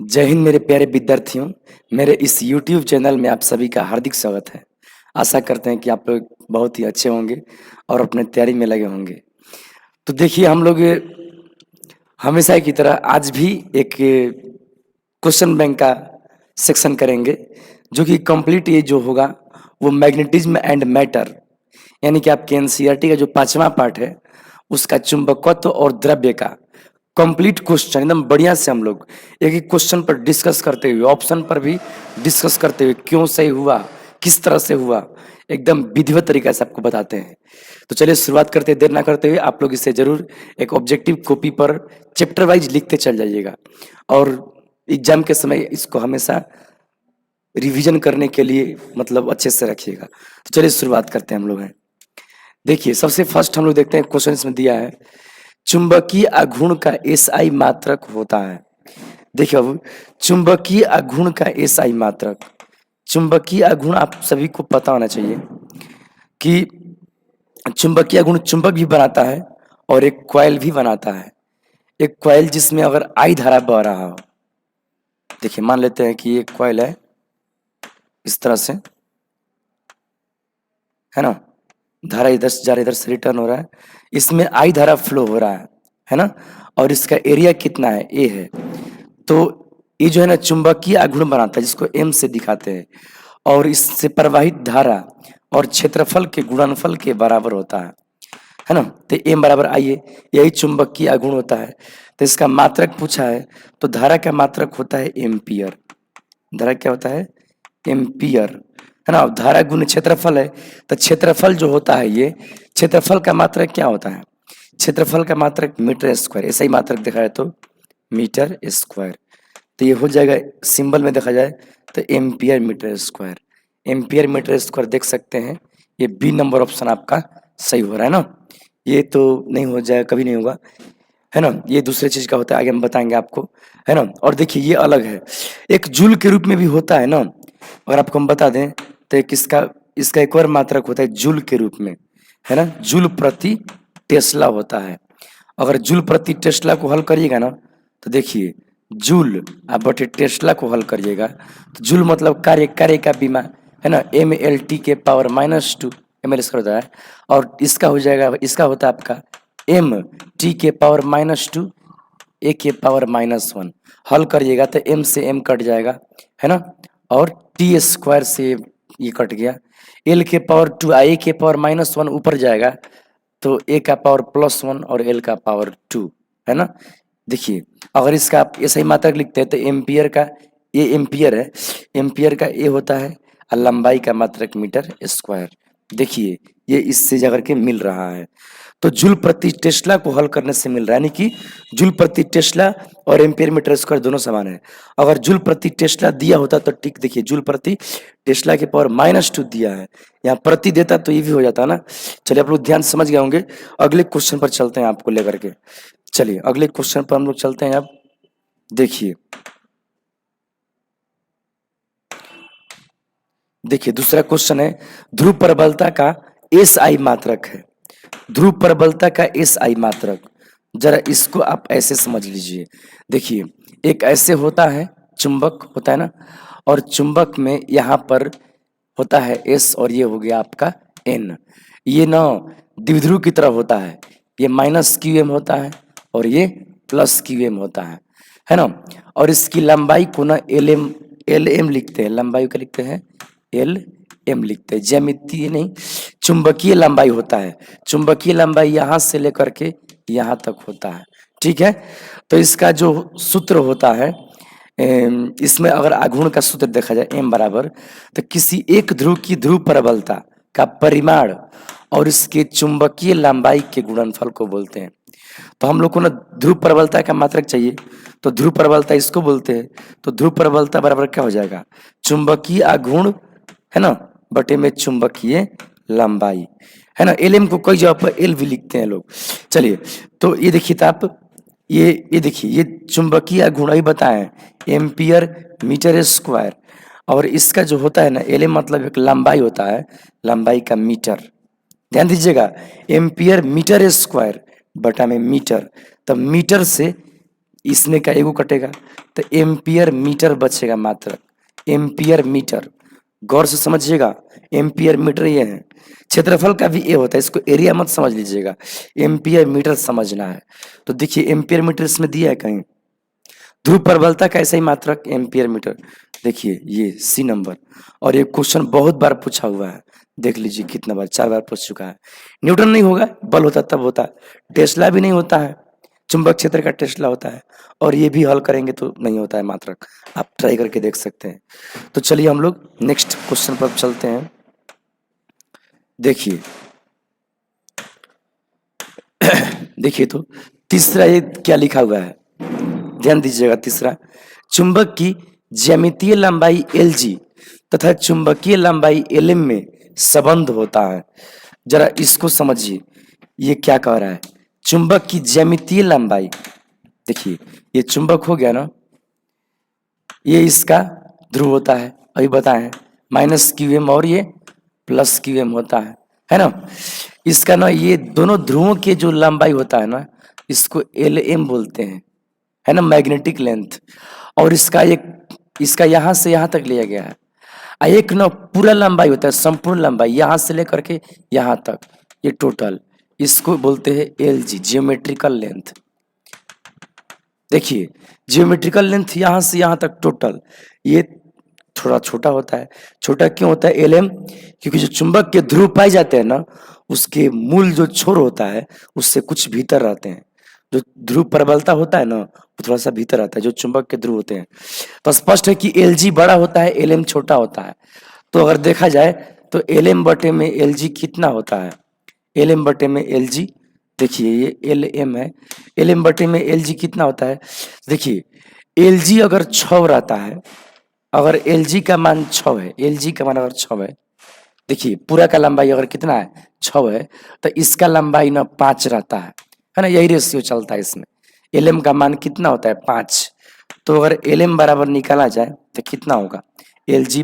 जय हिंद मेरे प्यारे विद्यार्थियों। मेरे इस YouTube चैनल में आप सभी का हार्दिक स्वागत है। आशा करते हैं कि आप लोग बहुत ही अच्छे होंगे और अपने तैयारी में लगे होंगे। तो देखिए हम लोग हमेशा की तरह आज भी एक क्वेश्चन बैंक का सेक्शन करेंगे, जो कि कंप्लीट ये जो होगा वो मैग्नेटिज्म एंड मैटर, यानी कि आपके एनसीईआरटी का जो 5वां पार्ट है उसका चुंबकत्व और द्रव्य का कंप्लीट क्वेश्चन एकदम बढ़िया से हम लोग एक एक क्वेश्चन पर डिस्कस करते हुए, ऑप्शन पर भी डिस्कस करते हुए, क्यों सही हुआ, किस तरह से हुआ, एकदम विधिवत तरीका से आपको बताते हैं। तो चलिए शुरुआत करते हैं, देर ना करते हुए। आप लोग इसे जरूर एक ऑब्जेक्टिव कॉपी पर चैप्टर वाइज लिखते चल जाइएगा और एग्जाम के समय इसको हमेशा रिवीजन करने के लिए मतलब अच्छे से रखिएगा। तो चलिए शुरुआत करते हैं हम लोग हैं। देखिए सबसे फर्स्ट हम लोग देखते हैं, क्वेश्चन इसमें दिया है चुंबकीय आघूर्ण का एसआई मात्रक होता है। देखिए अब चुंबकीय आघूर्ण का एसआई मात्रक, चुंबकीय आघूर्ण आप सभी को पता होना चाहिए कि चुंबकीय आघूर्ण चुंबक भी बनाता है और एक कॉइल भी बनाता है। एक कॉइल जिसमें अगर आई धारा बह रहा हो, देखिए मान लेते हैं कि ये कॉइल है इस तरह से, है ना, धारा इधर से जा रहा है, इधर से रिटर्न हो रहा है, इसमें आई धारा फ्लो हो रहा है ना, और इसका एरिया कितना है, ए है। तो ये जो है ना चुंबकीय आघूर्ण बनाता है, जिसको एम से दिखाते हैं, और इससे प्रवाहित धारा और क्षेत्रफल के गुणनफल के बराबर होता है ना। तो एम बराबर आई है, यही चुंबकीय आघूर्ण होता है। तो इसका मात्रक पूछा है, तो धारा का मात्रक होता है एम्पियर। धारा क्या होता है, एम्पियर, है ना। धारा गुण क्षेत्रफल है, तो क्षेत्रफल जो होता है, ये क्षेत्रफल का मात्रक क्या होता है, क्षेत्रफल का मात्रक मीटर स्क्वायर। ऐसा ही मात्रक देखा जाए तो मीटर स्क्वायर। तो ये हो जाएगा, सिंबल में देखा जाए तो ampere metre square. Ampere metre square देख सकते हैं, ये बी नंबर ऑप्शन आपका सही हो रहा है ना। ये तो नहीं हो जाएगा, कभी नहीं होगा, है ना। ये दूसरे चीज का होता है, आगे हम बताएंगे आपको, है ना। और देखिए ये अलग है, एक जूल के रूप में भी होता है ना। अगर आपको हम बता दें तो एक इसका इसका एक और मात्रक होता है जूल के रूप में, है ना। जूल प्रति टेस्ला होता है। अगर जूल प्रति टेस्ला को हल करिएगा ना, तो देखिए जूल आप बटे टेस्ला को हल करिएगा, तो जूल मतलब कार्य, कार्य का बीमा, है ना, MLT के पावर -2 ml होता है। और इसका हो जाएगा, इसका होता है आपका MT के पावर -2 A के पावर -1। हल करिएगा तो M से M कट जाएगा, है ना, और T स्क्वायर से ये कट गया, L के पावर 2 A के पावर -1 ऊपर जाएगा, तो A का पावर +1 और L का पावर 2, है ना। देखिए अगर इसका आप ऐसा ही मात्रक लिखते हैं तो एम्पियर का, ये एम्पियर है, एम्पियर का ए होता है और लंबाई का मात्रक मीटर स्क्वायर। देखिए ये इससे जाकर के मिल रहा है, तो जूल प्रति टेस्ला को हल करने से मिल रहा है, यानी कि जूल प्रति टेस्ला और एम्पियर मीटर स्क्वायर दोनों समान है। अगर जूल प्रति टेस्ला दिया होता तो ठीक, देखिए जूल प्रति टेस्ला के पावर -2 दिया है, यहाँ प्रति देता तो ये भी हो जाता ना। चलिए आप लोग ध्यान समझ गए होंगे। अगले क्वेश्चन पर चलते हैं आपको लेकर के। चलिए अगले क्वेश्चन पर हम लोग चलते हैं। अब देखिए, देखिए दूसरा क्वेश्चन है, ध्रुव प्रबलता का एसआई मात्रक है। ध्रुव प्रबलता का एसआई मात्रक, जरा इसको आप ऐसे समझ लीजिए। देखिए एक ऐसे होता है, चुंबक होता है ना, और चुंबक में यहाँ पर होता है एस और ये हो गया आपका एन। ये ना द्विध्रुव की तरह होता है, ये -QM होता है और ये +QM होता है ना। और इसकी लंबाई को ना LM लिखते हैं, लंबाई को लिखते हैं LM लिखते हैं, ज्यामितीय नहीं, चुंबकीय लंबाई होता है। चुंबकीय लंबाई यहाँ से लेकर के यहाँ तक होता है, ठीक है। तो इसका जो सूत्र होता है, इसमें अगर आघूर्ण का सूत्र देखा जाए M बराबर, तो किसी एक ध्रुव की ध्रुव प्रबलता का परिमाण और इसके चुंबकीय लंबाई के गुणनफल को बोलते हैं। तो हम लोग को ना ध्रुव प्रबलता का मात्रक चाहिए, तो ध्रुव प्रबलता इसको बोलते हैं। तो ध्रुव प्रबलता बराबर क्या हो जाएगा, चुंबकीय आघूर्ण, है ना, बटे में चुंबकीय लंबाई, है ना। LM को कई जगह पर L भी लिखते हैं लोग। चलिए तो ये देखिए, तो आप ये देखिए, ये चुंबकीय आघूर्ण ही बताएं, एम्पियर मीटर स्क्वायर, और इसका जो होता है ना LM मतलब एक लंबाई होता है, लंबाई का मीटर, ध्यान दीजिएगा, एम्पियर मीटर स्क्वायर बटा में मीटर। तब मीटर से इसमें का एगो कटेगा तो एम्पियर मीटर बचेगा मात्र, एम्पियर मीटर। गौर से समझिएगा, एम्पियर मीटर ये है। क्षेत्रफल का भी ये होता है, इसको एरिया मत समझ लीजिएगा, एम्पियर मीटर समझना है। तो देखिए एम्पियर मीटर इसमें दिया है कहीं, ध्रुव प्रबलता का ऐसा ही मात्रक एम्पियर मीटर। देखिए ये सी नंबर, और ये क्वेश्चन बहुत बार पूछा हुआ है, देख लीजिए कितना बार, 4 बार पूछ चुका है। न्यूटन नहीं होगा, बल होता तब होता, टेस्ला भी नहीं होता है, चुंबक क्षेत्र का टेस्ला होता है, और ये भी हल करेंगे तो नहीं होता है मात्रक, आप ट्राई करके देख सकते हैं। तो चलिए हम लोग नेक्स्ट क्वेश्चन पर चलते हैं। देखिए देखिए तो तीसरा ये क्या लिखा हुआ है, ध्यान दीजिएगा। तीसरा, चुंबक की ज्यामितीय लंबाई Lg तथा चुंबकीय लंबाई Lm में संबंध होता है। जरा इसको समझिए, ये क्या कह रहा है, चुंबक की ज्यामितीय लंबाई। देखिए ये चुंबक हो गया ना, ये इसका ध्रुव होता है, अभी बताए माइनस क्यू एम, और ये प्लस क्यू एम होता है ना। इसका ना ये दोनों ध्रुवों के जो लंबाई होता है ना, इसको एल एम बोलते हैं, है ना, मैग्नेटिक लेंथ। और इसका यहाँ से यहाँ तक लिया गया है। एक ना पूरा लंबाई होता है, संपूर्ण लंबाई यहाँ से लेकर के यहाँ तक, ये टोटल, इसको बोलते हैं एल जी, जियोमेट्रिकल लेंथ। देखिए जियोमेट्रिकल लेंथ यहाँ से यहाँ तक टोटल, ये थोड़ा छोटा होता है। छोटा क्यों होता है एल एम, क्योंकि जो चुंबक के ध्रुव पाए जाते हैं ना, उसके मूल जो छोर होता है उससे कुछ भीतर रहते हैं। जो ध्रुव प्रबलता होता है ना, वो थोड़ा सा भीतर आता है, जो चुंबक के ध्रुव होते हैं। तो स्पष्ट है कि एल जी बड़ा होता है, एल एम छोटा होता है। तो अगर देखा जाए तो एल एम बटे में एल जी कितना होता है, एल एम बटे में एल जी, देखिए ये एल एम है, एल एम बटे में एल जी कितना होता है। देखिए एल जी अगर 6 रहता है, अगर एल जी का मान 6 है, एल जी का मान अगर 6 है, देखिए पूरा का लंबाई अगर कितना है 6 है, तो इसका लंबाई ना 5 रहता है ना, यही रेशियो चलता है इसमें। एल एम का मान कितना होता है 5, तो अगर एल एम बराबर निकाला जाए तो कितना होगा, एल जी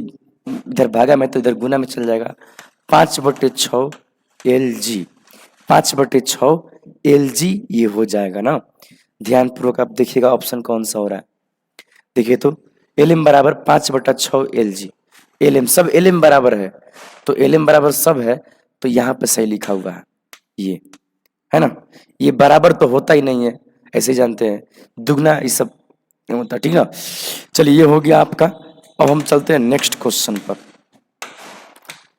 इधर भागा में तो इधर गुना में चल जाएगा, 5/6 एल जी, 5/6 एल जी, ये हो जाएगा ना। ध्यान पूर्वक आप देखिएगा ऑप्शन कौन सा हो रहा है। देखिए तो एल एम बराबर 5/6 एल जी, एल एम सब एल एम बराबर है, तो एल एम बराबर सब है, तो यहाँ पे सही लिखा हुआ है ये, है ना। ये बराबर तो होता ही नहीं है, ऐसे जानते हैं, दुगना ये सब होता, ठीक है। चलिए ये हो गया आपका। अब हम चलते हैं नेक्स्ट क्वेश्चन पर।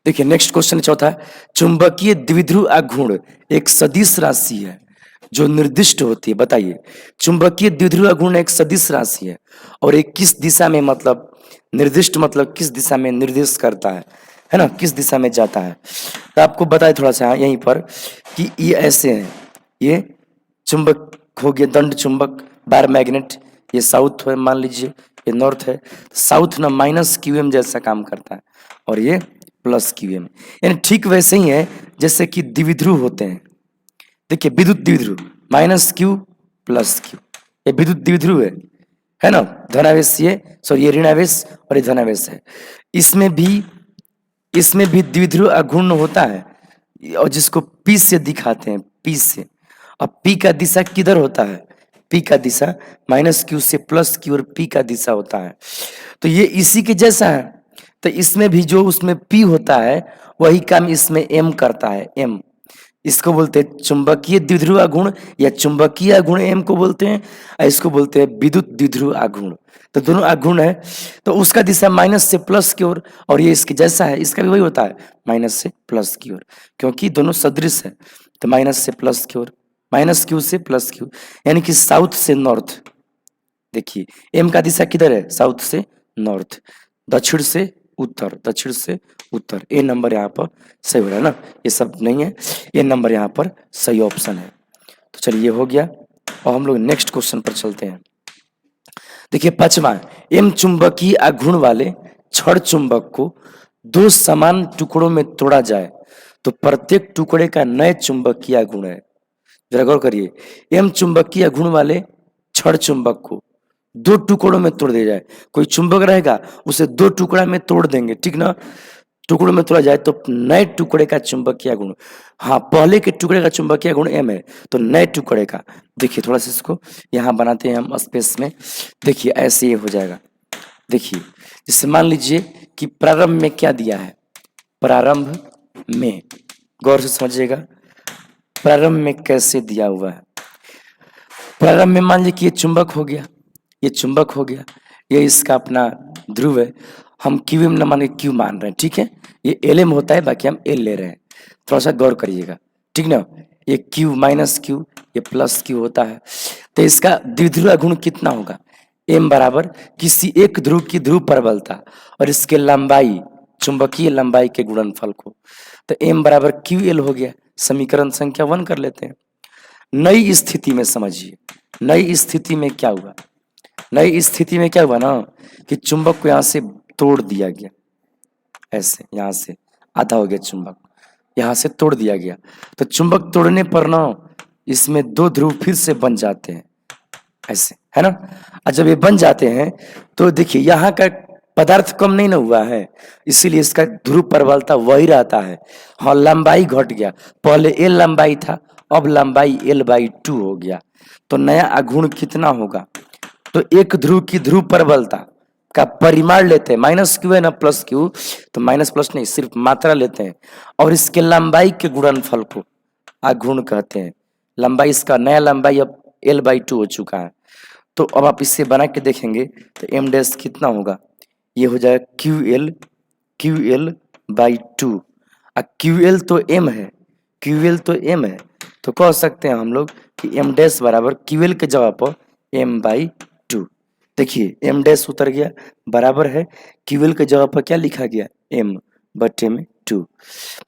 देखिए नेक्स्ट क्वेश्चन चौथा है, चुंबकीय द्विध्रुव आघूर्ण एक सदिश राशि है जो निर्दिष्ट होती है। बताइए, चुंबकीय द्विध्रुव आघूर्ण एक सदिश राशि है और एक किस दिशा में, मतलब निर्दिष्ट मतलब किस दिशा में निर्देश करता है ना, किस दिशा में जाता है। तो आपको बताए थोड़ा सा यहीं पर कि ये ऐसे है, ये चुंबक हो गया दंड चुंबक, बार मैग्नेट, ये साउथ है मान लीजिए, ये नॉर्थ है। साउथ ना माइनस क्यू एम जैसा काम करता है, और ये प्लस क्यू एम, यानी ठीक वैसे ही है जैसे कि द्विध्रुव होते हैं। देखिए विद्युत द्विध्रुव माइनस क्यू प्लस क्यू, ये विद्युत द्विध्रुव है ना, धनावेश ये, सॉरी ये ऋणावेश और ये धनावेश है। इसमें भी द्विध्रुव आघूर्ण होता है, और जिसको पी से दिखाते हैं, पी से। अब पी का दिशा किधर होता है, पी का दिशा माइनस क्यू से प्लस क्यू, और पी का दिशा होता है, तो ये इसी के जैसा है। तो इसमें भी जो उसमें पी होता है वही काम इसमें एम करता है, एम। इसको बोलते हैं चुंबकीय द्विध्रुव आघूर्ण, या चुंबकीय आघूर्ण एम को बोलते हैं, और इसको बोलते हैं विद्युत द्विध्रुव आघूर्ण। तो दोनों आघूर्ण है, तो उसका दिशा माइनस से प्लस की ओर, और ये इसके जैसा है, इसका भी वही होता है माइनस से प्लस की ओर, क्योंकि दोनों सदृश है। तो माइनस से प्लस की ओर, माइनस क्यू से प्लस क्यू, यानी कि साउथ से नॉर्थ। देखिए एम का दिशा किधर है, साउथ से नॉर्थ, दक्षिण से उत्तर, दक्षिण से उत्तर। ए नंबर यहाँ पर सही हो रहा है ना, ये सब नहीं है, ए नंबर यहाँ पर सही ऑप्शन है। तो चलिए ये हो गया, और हम लोग नेक्स्ट क्वेश्चन पर चलते हैं। देखिए पांचवा, एम चुंबकीय आघूर्ण वाले छड़ चुंबक को 2 समान टुकड़ों में तोड़ा जाए तो प्रत्येक टुकड़े का नए चुंबकीय आघूर्ण है। जरा गौर करिए, एम चुंबकीय आघूर्ण वाले छड़ चुंबक को 2 टुकड़ों में तोड़ दिया जाए, कोई चुंबक रहेगा उसे 2 टुकड़ा में तोड़ देंगे, ठीक ना। टुकड़ों में तोड़ा जाए तो नए टुकड़े का चुंबकीय गुण, हाँ पहले के टुकड़े का चुंबकीय गुण m है, तो नए टुकड़े का, देखिए थोड़ा सा इसको यहाँ बनाते हैं हम स्पेस में। देखिए ऐसे ये हो जाएगा। देखिए जैसे मान लीजिए कि प्रारंभ में क्या दिया है, प्रारंभ में, गौर से समझिएगा प्रारंभ में कैसे दिया हुआ है। प्रारंभ में मान लीजिए कि ये चुंबक हो गया, ये चुंबक हो गया, ये इसका अपना ध्रुव है, हम क्यू एम न मान के क्यू मान रहे हैं, ठीक है, ये एल एम होता है, बाकी हम एल ले रहे हैं, थोड़ा सा गौर करिएगा, ठीक ना। ये क्यू माइनस क्यू, ये प्लस क्यू होता है, तो इसका द्विध्रुव गुण कितना होगा, एम बराबर किसी एक ध्रुव की ध्रुव प्रबलता और इसके लंबाई, चुंबकीय लंबाई के गुणनफल को, तो एम बराबर क्यू एल हो गया। समीकरण संख्या 1 कर लेते हैं। नई स्थिति में समझिए, नई स्थिति में क्या हुआ, नई स्थिति में क्या हुआ ना कि चुंबक को यहाँ से तोड़ दिया गया, ऐसे यहाँ से आधा हो गया चुंबक, यहाँ से तोड़ दिया गया, तो चुंबक तोड़ने पर ना इसमें दो ध्रुव फिर से बन जाते हैं, ऐसे है ना। और जब ये बन जाते हैं तो देखिए यहाँ का पदार्थ कम नहीं ना हुआ है, इसीलिए इसका ध्रुव प्रबलता वही रहता है। हाँ लंबाई घट गया, पहले एल लंबाई था, अब लंबाई L/2 हो गया, तो नया आघूर्ण कितना होगा, तो एक ध्रुव की ध्रुव प्रबलता का परिमाण लेते हैं, माइनस क्यू है ना प्लस क्यू, तो माइनस प्लस नहीं सिर्फ मात्रा लेते हैं, और इसके लंबाई के गुणनफल को आघूर्ण कहते हैं। लंबाई इसका नया लंबाई अब L/2 हो चुका है, तो अब आप इससे बना के देखेंगे तो एम डैश कितना होगा, ये हो जाएगा QL/2, क्यू एल तो एम है, क्यू एल तो एम है, तो कह सकते हैं हम लोग कि एम डैश बराबर क्यू एल के जगह पर m/2। देखिए एम डैश उतर गया, बराबर है क्यू एल के जगह पर क्या लिखा गया, m/2।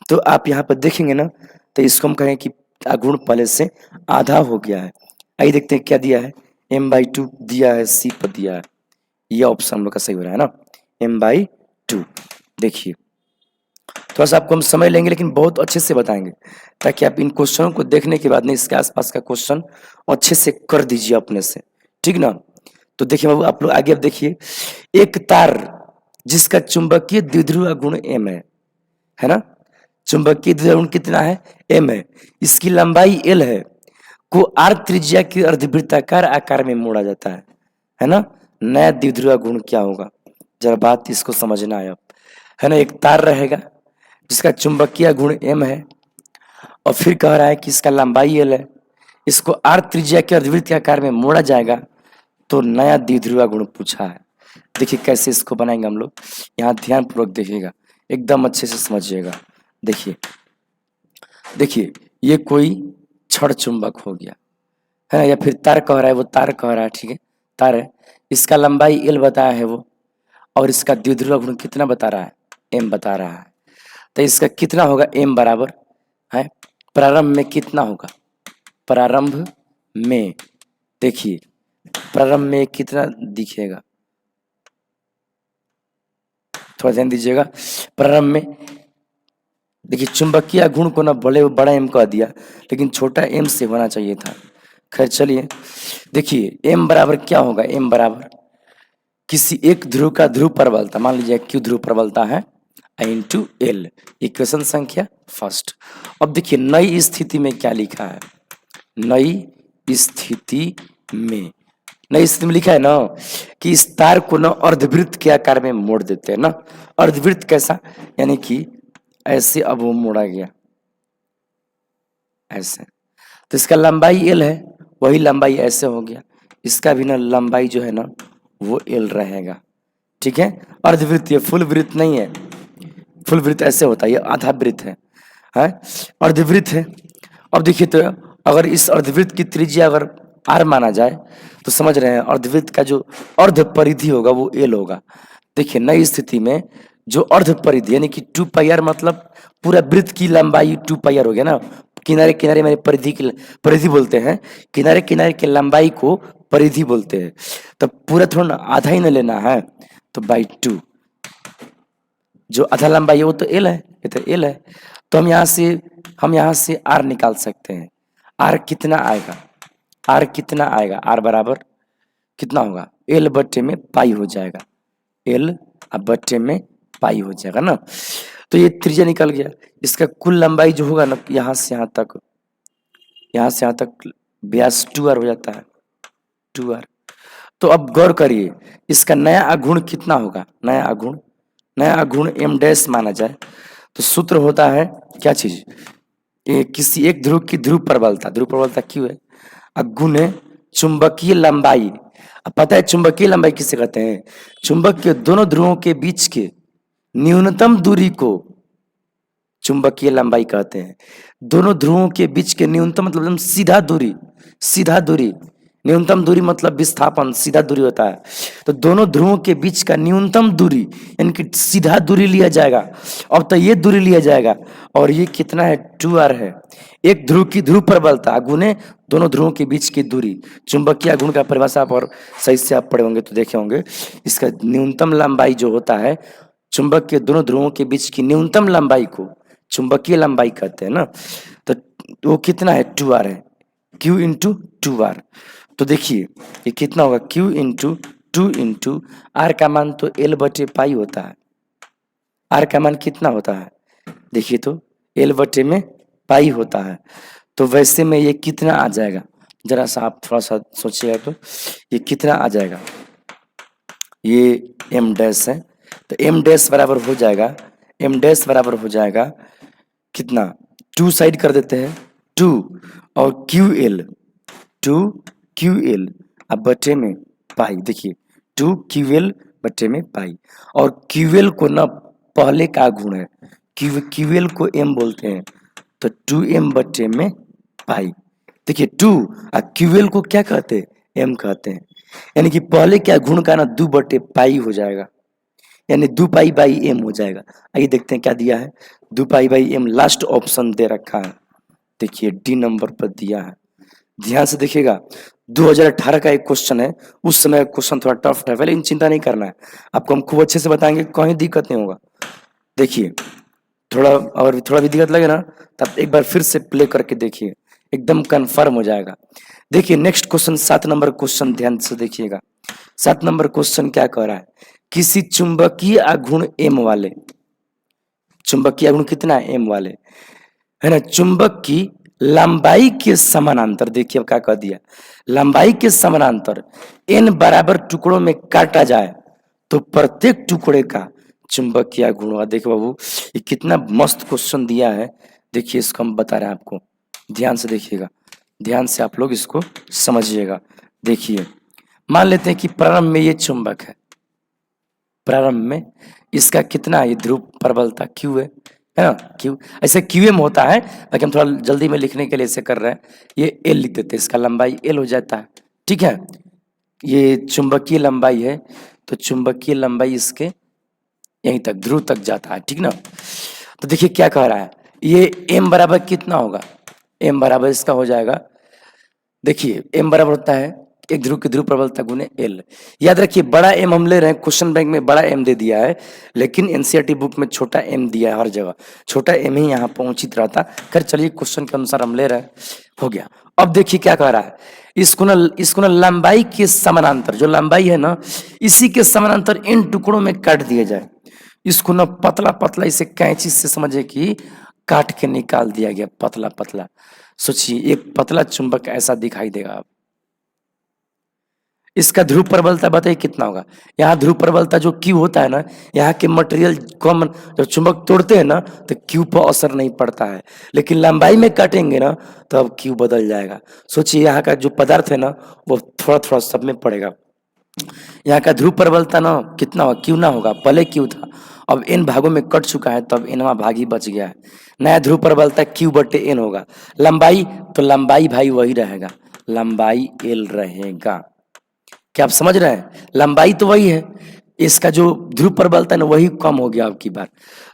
तो आप यहाँ पर देखेंगे ना, तो इसको हम कहें कि आघूर्ण पहले से आधा हो गया है। आइए देखते हैं क्या दिया है, m/2 दिया है, सी पर दिया है, ये ऑप्शन हम लोग का सही हो रहा है ना, m/2। देखिए थोड़ा सा आपको हम समझ लेंगे, लेकिन बहुत अच्छे से बताएंगे, ताकि आप इन क्वेश्चनों को देखने के बाद में इसके आसपास का क्वेश्चन अच्छे से कर दीजिए अपने से, ठीक ना। तो देखिए बाबू आप लोग आगे अब देखिए, एक तार जिसका चुंबकीय द्विध्रुव गुण m है ना, चुंबकीय द्विध्रुव गुण कितना है, m है, इसकी लंबाई l है, को r त्रिज्या की अर्धवृत्ताकार आकार में मोड़ा जाता है ना। नया द्विध्रुव गुण क्या होगा, जरा बात इसको समझना है ना। एक तार रहेगा जिसका चुंबकीय गुण m है, और फिर कह रहा है कि इसका लंबाई l है, इसको r त्रिज्या के अर्धवृत्त के आकार में मोड़ा जाएगा, तो नया द्विध्रुव गुण पूछा है। देखिए कैसे इसको बनाएंगे हम लोग, यहाँ ध्यान पूर्वक देखिएगा, एकदम अच्छे से समझिएगा। देखिए देखिए ये कोई छड़ चुंबक हो गया है ना, या फिर तार कह रहा है, वो तार कह रहा है, ठीक है तार है, इसका लंबाई l बताया है वो, और इसका द्विध्रुव गुण कितना बता रहा है, m बता रहा है, तो इसका कितना होगा, m बराबर है प्रारंभ में कितना होगा, प्रारंभ में, देखिए प्रारंभ में कितना दिखेगा, थोड़ा ध्यान दीजिएगा। प्रारंभ में देखिए चुंबकीय गुण को ना बड़े बड़ा m कह दिया, लेकिन छोटा m से होना चाहिए था। खैर चलिए देखिए m बराबर क्या होगा, m बराबर किसी एक ध्रुव का ध्रुव प्रबलता, मान लीजिए q ध्रुव प्रबलता है इंटू l, इक्वेशन संख्या फर्स्ट। अब देखिए नई स्थिति में क्या लिखा है, नई स्थिति में, नई स्थिति में लिखा है ना कि इस तार को ना अर्धवृत्त के आकार में मोड़ देते हैं ना। अर्धवृत्त कैसा, यानी कि ऐसे अब वो मोड़ा गया ऐसे, तो इसका लंबाई l है, वही लंबाई ऐसे हो गया, इसका भी ना लंबाई जो है ना वो l रहेगा, ठीक है। अर्धवृत्त, ये फुल वृत्त नहीं है, फुल वृत्त ऐसे होता है, ये आधा वृत्त है अर्धवृत्त है। अब देखिए तो अगर इस अर्धवृत्त की त्रिज्या अगर r माना जाए, तो समझ रहे हैं अर्धवृत्त का जो अर्ध परिधि होगा वो l होगा। देखिए नई स्थिति में जो अर्ध परिधि यानी कि 2πr, मतलब पूरा वृत्त की लंबाई 2πr हो गया ना, किनारे किनारे में परिधि की परिधि बोलते हैं, किनारे किनारे की लंबाई को परिधि बोलते हैं, तो पूरा थोड़ा ना आधा ही न लेना है, तो बाई 2, जो आधा लंबाई है वो तो l है, ये तो l है, तो हम यहाँ से r निकाल सकते हैं। r कितना आएगा, r कितना आएगा, r बराबर कितना होगा, l/पाई हो जाएगा, l/पाई हो जाएगा ना। तो ये त्रिज्या निकल गया। इसका कुल लंबाई जो होगा ना यहाँ से यहाँ तक, यहाँ से यहाँ तक व्यास 2r हो जाता है, 2r। तो अब गौर करिए इसका नया आघूर्ण कितना होगा, नया आघूर्ण m डैश माना जाए तो सूत्र होता है क्या चीज, ये किसी एक ध्रुव की ध्रुव प्रबलता क्यों है, गुणे चुंबकीय लंबाई। अब पता है चुंबकीय लंबाई किसे कहते हैं, चुंबक के दोनों ध्रुवों के बीच के न्यूनतम दूरी को चुंबकीय लंबाई कहते हैं। दोनों ध्रुवों के बीच के न्यूनतम मतलब एकदम सीधा दूरी, न्यूनतम दूरी मतलब विस्थापन, सीधा दूरी होता है। तो दोनों ध्रुवों के बीच का न्यूनतम दूरी यानी कि सीधा दूरी लिया जाएगा। अब तो ये दूरी लिया जाएगा और ये कितना है, 2r है। एक ध्रुव की ध्रुव प्रबलता गुने दोनों ध्रुवों के बीच की दूरी, चुंबकीय आघूर्ण का परिभाषा आप और सही से आप पढ़े होंगे तो देखे होंगे। इसका न्यूनतम लंबाई जो होता है, चुंबक के दोनों ध्रुवों के बीच की न्यूनतम लंबाई को चुंबकीय लंबाई कहते हैं ना। तो वो कितना है, 2r है, q इंटू 2r। तो देखिए ये कितना होगा, q इंटू 2 इंटू r का मान तो l बटे पाई होता है। r का मान कितना होता है, देखिए तो l बटे में पाई होता है। तो वैसे में ये कितना आ जाएगा, जरा सा आप थोड़ा सा सोचिएगा तो ये कितना आ जाएगा, ये m डैश है तो m डैश बराबर हो जाएगा, m डैश बराबर हो जाएगा कितना, 2 साइड कर देते हैं 2 और QL, 2 QL अब बटे में पाई। देखिए 2 QL बटे में पाई, और QL को ना पहले का गुण है, QL को m बोलते हैं तो 2m बटे में पाई। देखिए 2 और QL को क्या कहते हैं, m कहते हैं। यानी कि पहले क्या गुण का ना 2 बटे पाई हो जाएगा, यानी 2 पाई बाई m हो जाएगा। आइए देखते हैं क्या दिया है, 2 pi by m last option दे रखा है। देखिए डी नंबर पर दिया है, ध्यान से देखिएगा। 2018 का एक क्वेश्चन है, उस समय क्वेश्चन थोड़ा टफ था, लेकिन चिंता नहीं करना है, आपको हम खूब अच्छे से बताएंगे, कहीं दिक्कत नहीं होगा। देखिए थोड़ा और थोड़ा भी दिक्कत लगे ना तब एक बार फिर से प्ले करके देखिए, एकदम कंफर्म हो जाएगा। देखिए नेक्स्ट क्वेश्चन 7 नंबर क्वेश्चन, ध्यान से देखिएगा। 7 नंबर क्वेश्चन क्या कह रहा है, किसी चुंबकीय आघूर्ण m वाले, चुंबकीय आघूर्ण कितना है, m वाले है ना, चुंबक की लंबाई के समानांतर, देखिए अब क्या कह दिया, लंबाई के समानांतर n बराबर टुकड़ों में काटा जाए तो प्रत्येक टुकड़े का चुंबकीय आघूर्ण होगा। देखिए बाबू ये कितना मस्त क्वेश्चन दिया है, देखिए इसको हम बता रहे हैं आपको, ध्यान से देखिएगा, ध्यान से आप लोग इसको समझिएगा। देखिए मान लेते हैं कि प्रारंभ में ये चुंबक है, प्रारंभ में इसका कितना है, ये ध्रुव प्रबलता Q है ना, Q ऐसे QM होता है, लेकिन हम थोड़ा जल्दी में लिखने के लिए ऐसे कर रहे हैं, ये L लिख देते हैं, इसका लंबाई L हो जाता है, ठीक है। ये चुंबकीय लंबाई है, तो चुंबकीय लंबाई इसके यहीं तक ध्रुव तक जाता है, ठीक ना। तो देखिए क्या कह रहा है, ये m बराबर कितना होगा, m बराबर इसका हो जाएगा, देखिए m बराबर होता है एक ध्रुव की ध्रुव प्रबलता गुने l। याद रखिए बड़ा m हम ले रहे हैं, क्वेश्चन बैंक में बड़ा m दे दिया है, लेकिन एनसीईआरटी बुक में छोटा m दिया है, हर जगह छोटा m ही यहाँ पर उचित रहता। खैर चलिए क्वेश्चन के अनुसार हम ले रहे हैं, हो गया। अब देखिए क्या कह रहा है, इसको ना लंबाई के समानांतर, जो लंबाई है ना इसी के समानांतर इन टुकड़ों में काट दिया जाए। इसको ना पतला पतला इसे कैंची से समझे कि काट के निकाल दिया गया, पतला पतला। सोचिए एक पतला चुंबक ऐसा दिखाई देगा। अब इसका ध्रुव प्रबलता बताइए कितना होगा, यहाँ ध्रुव प्रबलता जो Q होता है ना, यहाँ के मटेरियल कॉमन जब चुंबक तोड़ते हैं ना तो Q पर असर नहीं पड़ता है, लेकिन लंबाई में काटेंगे ना तो अब Q बदल जाएगा। सोचिए यहाँ का जो पदार्थ है ना वो थोड़ा थोड़ा सब में पड़ेगा। यहाँ का ध्रुव प्रबलता ना कितना होगा, Q ना होगा, पहले Q था, अब n भागों में कट चुका है, तब nवां भाग ही बच गया है। नया ध्रुव प्रबलता Q बटे n होगा। लंबाई तो लंबाई भाई वही रहेगा, लंबाई L रहेगा। क्या आप समझ रहे हैं, लंबाई तो वही है, इसका जो ध्रुव प्रबलता है ना वही कम हो गया अब की बार।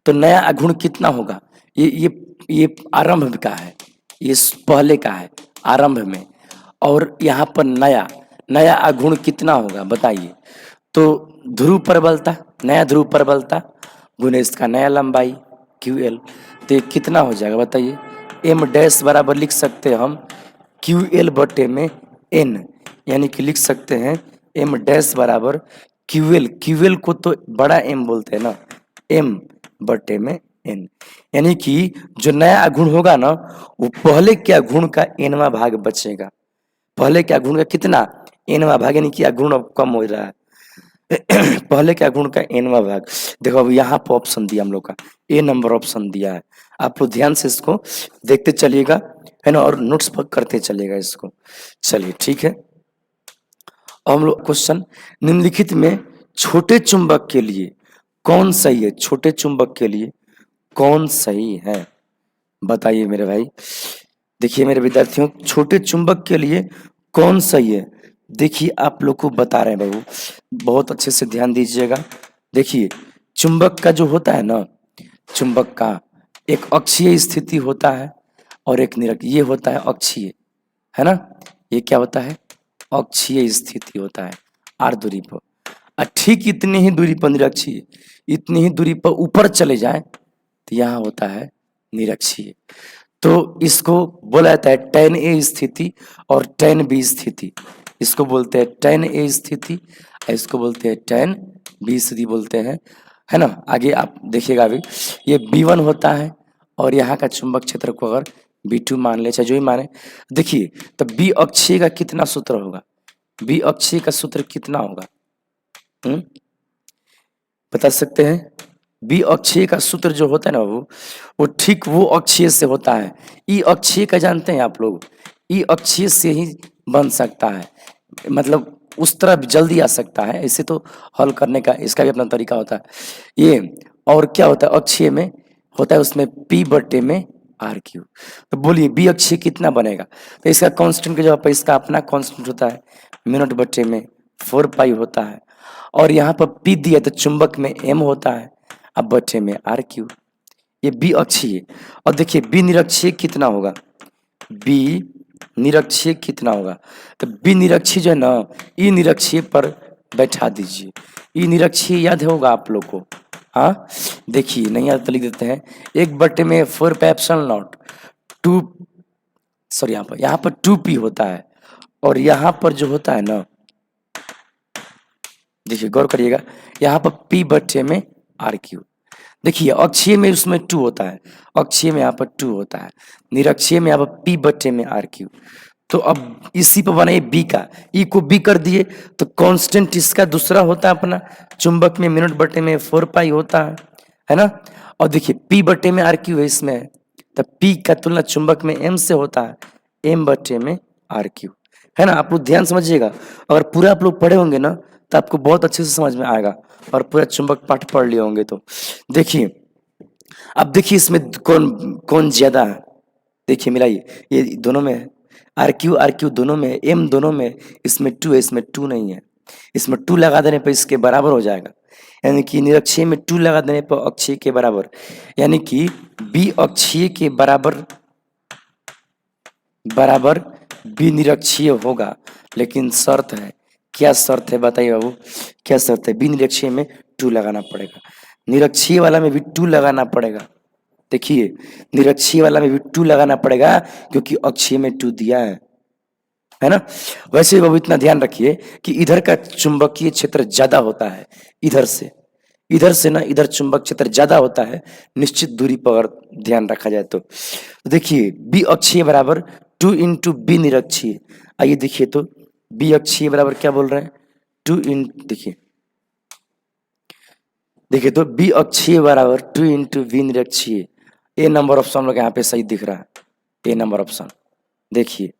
तो नया आघूर्ण कितना होगा, ये आरंभ का है, ये पहले का है आरंभ में, और यहाँ पर नया आघूर्ण कितना होगा बताइए। तो ध्रुव प्रबलता, नया ध्रुव प्रबलता गुने इसका नया लंबाई QL, तो ये कितना हो जाएगा बताइए। m डैश बराबर लिख सकते हैं हम QL बटे में n, यानी कि लिख सकते हैं m डैश बराबर QL, QL को तो बड़ा M बोलते हैं ना, m बटे में एन, यानी कि जो नया अघूर्ण होगा ना वो पहले के अघूर्ण का एनवा भाग बचेगा। पहले के अघूर्ण का कितना, एनवा भाग, यानी कि अघूर्ण अब कम हो रहा है। पहले के अघूर्ण का एनवा भाग। देखो अब यहाँ पर ऑप्शन दिया हम लोग का, ए नंबर ऑप्शन दिया है। आप लोग ध्यान से इसको देखते चलिएगा, है ना, और नोट्स पर करते चलिएगा इसको। चलिए ठीक है। अब हम लोग क्वेश्चन, निम्नलिखित में छोटे चुंबक के लिए कौन सही है? छोटे चुंबक के लिए कौन सही है, बताइए मेरे भाई। देखिए मेरे विद्यार्थियों, छोटे चुंबक के लिए कौन सही है? देखिए आप लोग को बता रहे हैं बाबू, बहुत अच्छे से ध्यान दीजिएगा। देखिए चुंबक का जो होता है ना, चुंबक का एक अक्षीय स्थिति होता है और एक ये होता है अक्षीय, है ना। ये क्या होता है? अक्षीय स्थिति होता है आर दूरी पर। ठीक इतनी ही दूरी पर निरक्षीय, इतनी ही दूरी पर ऊपर चले जाए तो यहाँ होता है निरक्षीय। तो इसको बोला जाता है tan A स्थिति और tan B स्थिति। इसको बोलते हैं tan A स्थिति, इसको बोलते हैं tan B स्थिति बोलते हैं, है ना। आगे आप देखिएगा अभी, ये B1 होता है और यहाँ का चुंबक क्षेत्र को अगर B2 मान ले, चाहे जो ही माने। देखिए तो B अक्षीय का कितना सूत्र होगा? B अक्षीय का सूत्र कितना होगा? बता सकते हैं? बी अक्षीय का सूत्र जो होता है ना वो ठीक वो अक्षीय से होता है। ई अक्षीय का जानते हैं आप लोग? ई अक्षीय से ही बन सकता है, मतलब उस तरफ जल्दी आ सकता है। इसे तो हल करने का इसका भी अपना तरीका होता है ये। और क्या होता है अक्षीय में? होता है उसमें P बटे में आर क्यू। तो बोलिए बी अक्षीय कितना बनेगा? तो इसका कांस्टेंट के जगह पर इसका अपना कांस्टेंट होता है मिनट बटे में 4 पाई होता है। और यहाँ पर P दिया तो चुंबक में M होता है, अब बटे में आर क्यू। ये बी अक्षीय। और देखिए बी निरक्षीय कितना होगा? बी निरक्षीय कितना होगा? तो बी निरक्षीय जो है ना, ई निरक्षीय पर बैठा दीजिए। ई निरक्षीय याद होगा आप लोग को? हाँ देखिए, नहीं याद तो लिख देते हैं, 1/4 पे एप्सिलॉन नॉट 2, सॉरी यहाँ पर 2p होता है और यहाँ पर जो होता है ना, देखिए गौर करिएगा, यहाँ पर p बटे में आर क्यू। देखिए अक्षीय में उसमें 2 होता है, अक्षीय में यहाँ पर 2 होता है, निरक्षीय में यहाँ पर p बटे में आर क्यू। तो अब इसी पर बनाइए b का, e को b कर दिए तो कांस्टेंट इसका दूसरा होता है अपना, चुंबक में मिनट बटे में 4 पाई होता है ना। और देखिए p बटे में आर क्यू है इसमें, तो p का तुलना चुंबक में m से होता है, m बटे में आर क्यू, है ना। आप लोग ध्यान समझिएगा, अगर पूरा आप लोग पढ़े होंगे ना तो आपको बहुत अच्छे से समझ में आएगा, और पूरा चुंबक पाठ पढ़ लिए होंगे। तो देखिए अब देखिए इसमें कौन कौन ज्यादा है, देखिए मिलाइए, ये दोनों में है, आर क्यू दोनों में है, एम दोनों में है, इसमें 2 है, इसमें 2 नहीं है। इसमें 2 लगा देने पर इसके बराबर हो जाएगा, यानी कि निरक्षीय में 2 लगा देने पर अक्षीय के बराबर, यानी कि बी अक्षीय के बराबर बराबर बी निरक्षीय होगा। लेकिन शर्त है, क्या शर्त है बताइए बाबू, क्या शर्त है? बी निरक्षीय में 2 लगाना पड़ेगा, निरक्षीय वाला में भी 2 लगाना पड़ेगा। देखिए निरक्षीय वाला में भी 2 लगाना पड़ेगा क्योंकि अक्षीय में 2 दिया है ना। वैसे बाबू इतना ध्यान रखिए कि इधर का चुंबकीय क्षेत्र ज्यादा होता है, इधर से ना इधर चुंबक क्षेत्र ज्यादा होता है, निश्चित दूरी पर अगर ध्यान रखा जाए तो। देखिए बी अक्षीय बराबर 2 इंटू बी निरक्षीय। आइए देखिए तो बी अक्षीय बराबर क्या बोल रहे हैं? 2 इन, देखिए तो बी अक्षीय बराबर 2 इंटू बी निरक्षीय। ए नंबर ऑप्शन हम लोग यहाँ पे सही दिख रहा है, ए नंबर ऑप्शन देखिए,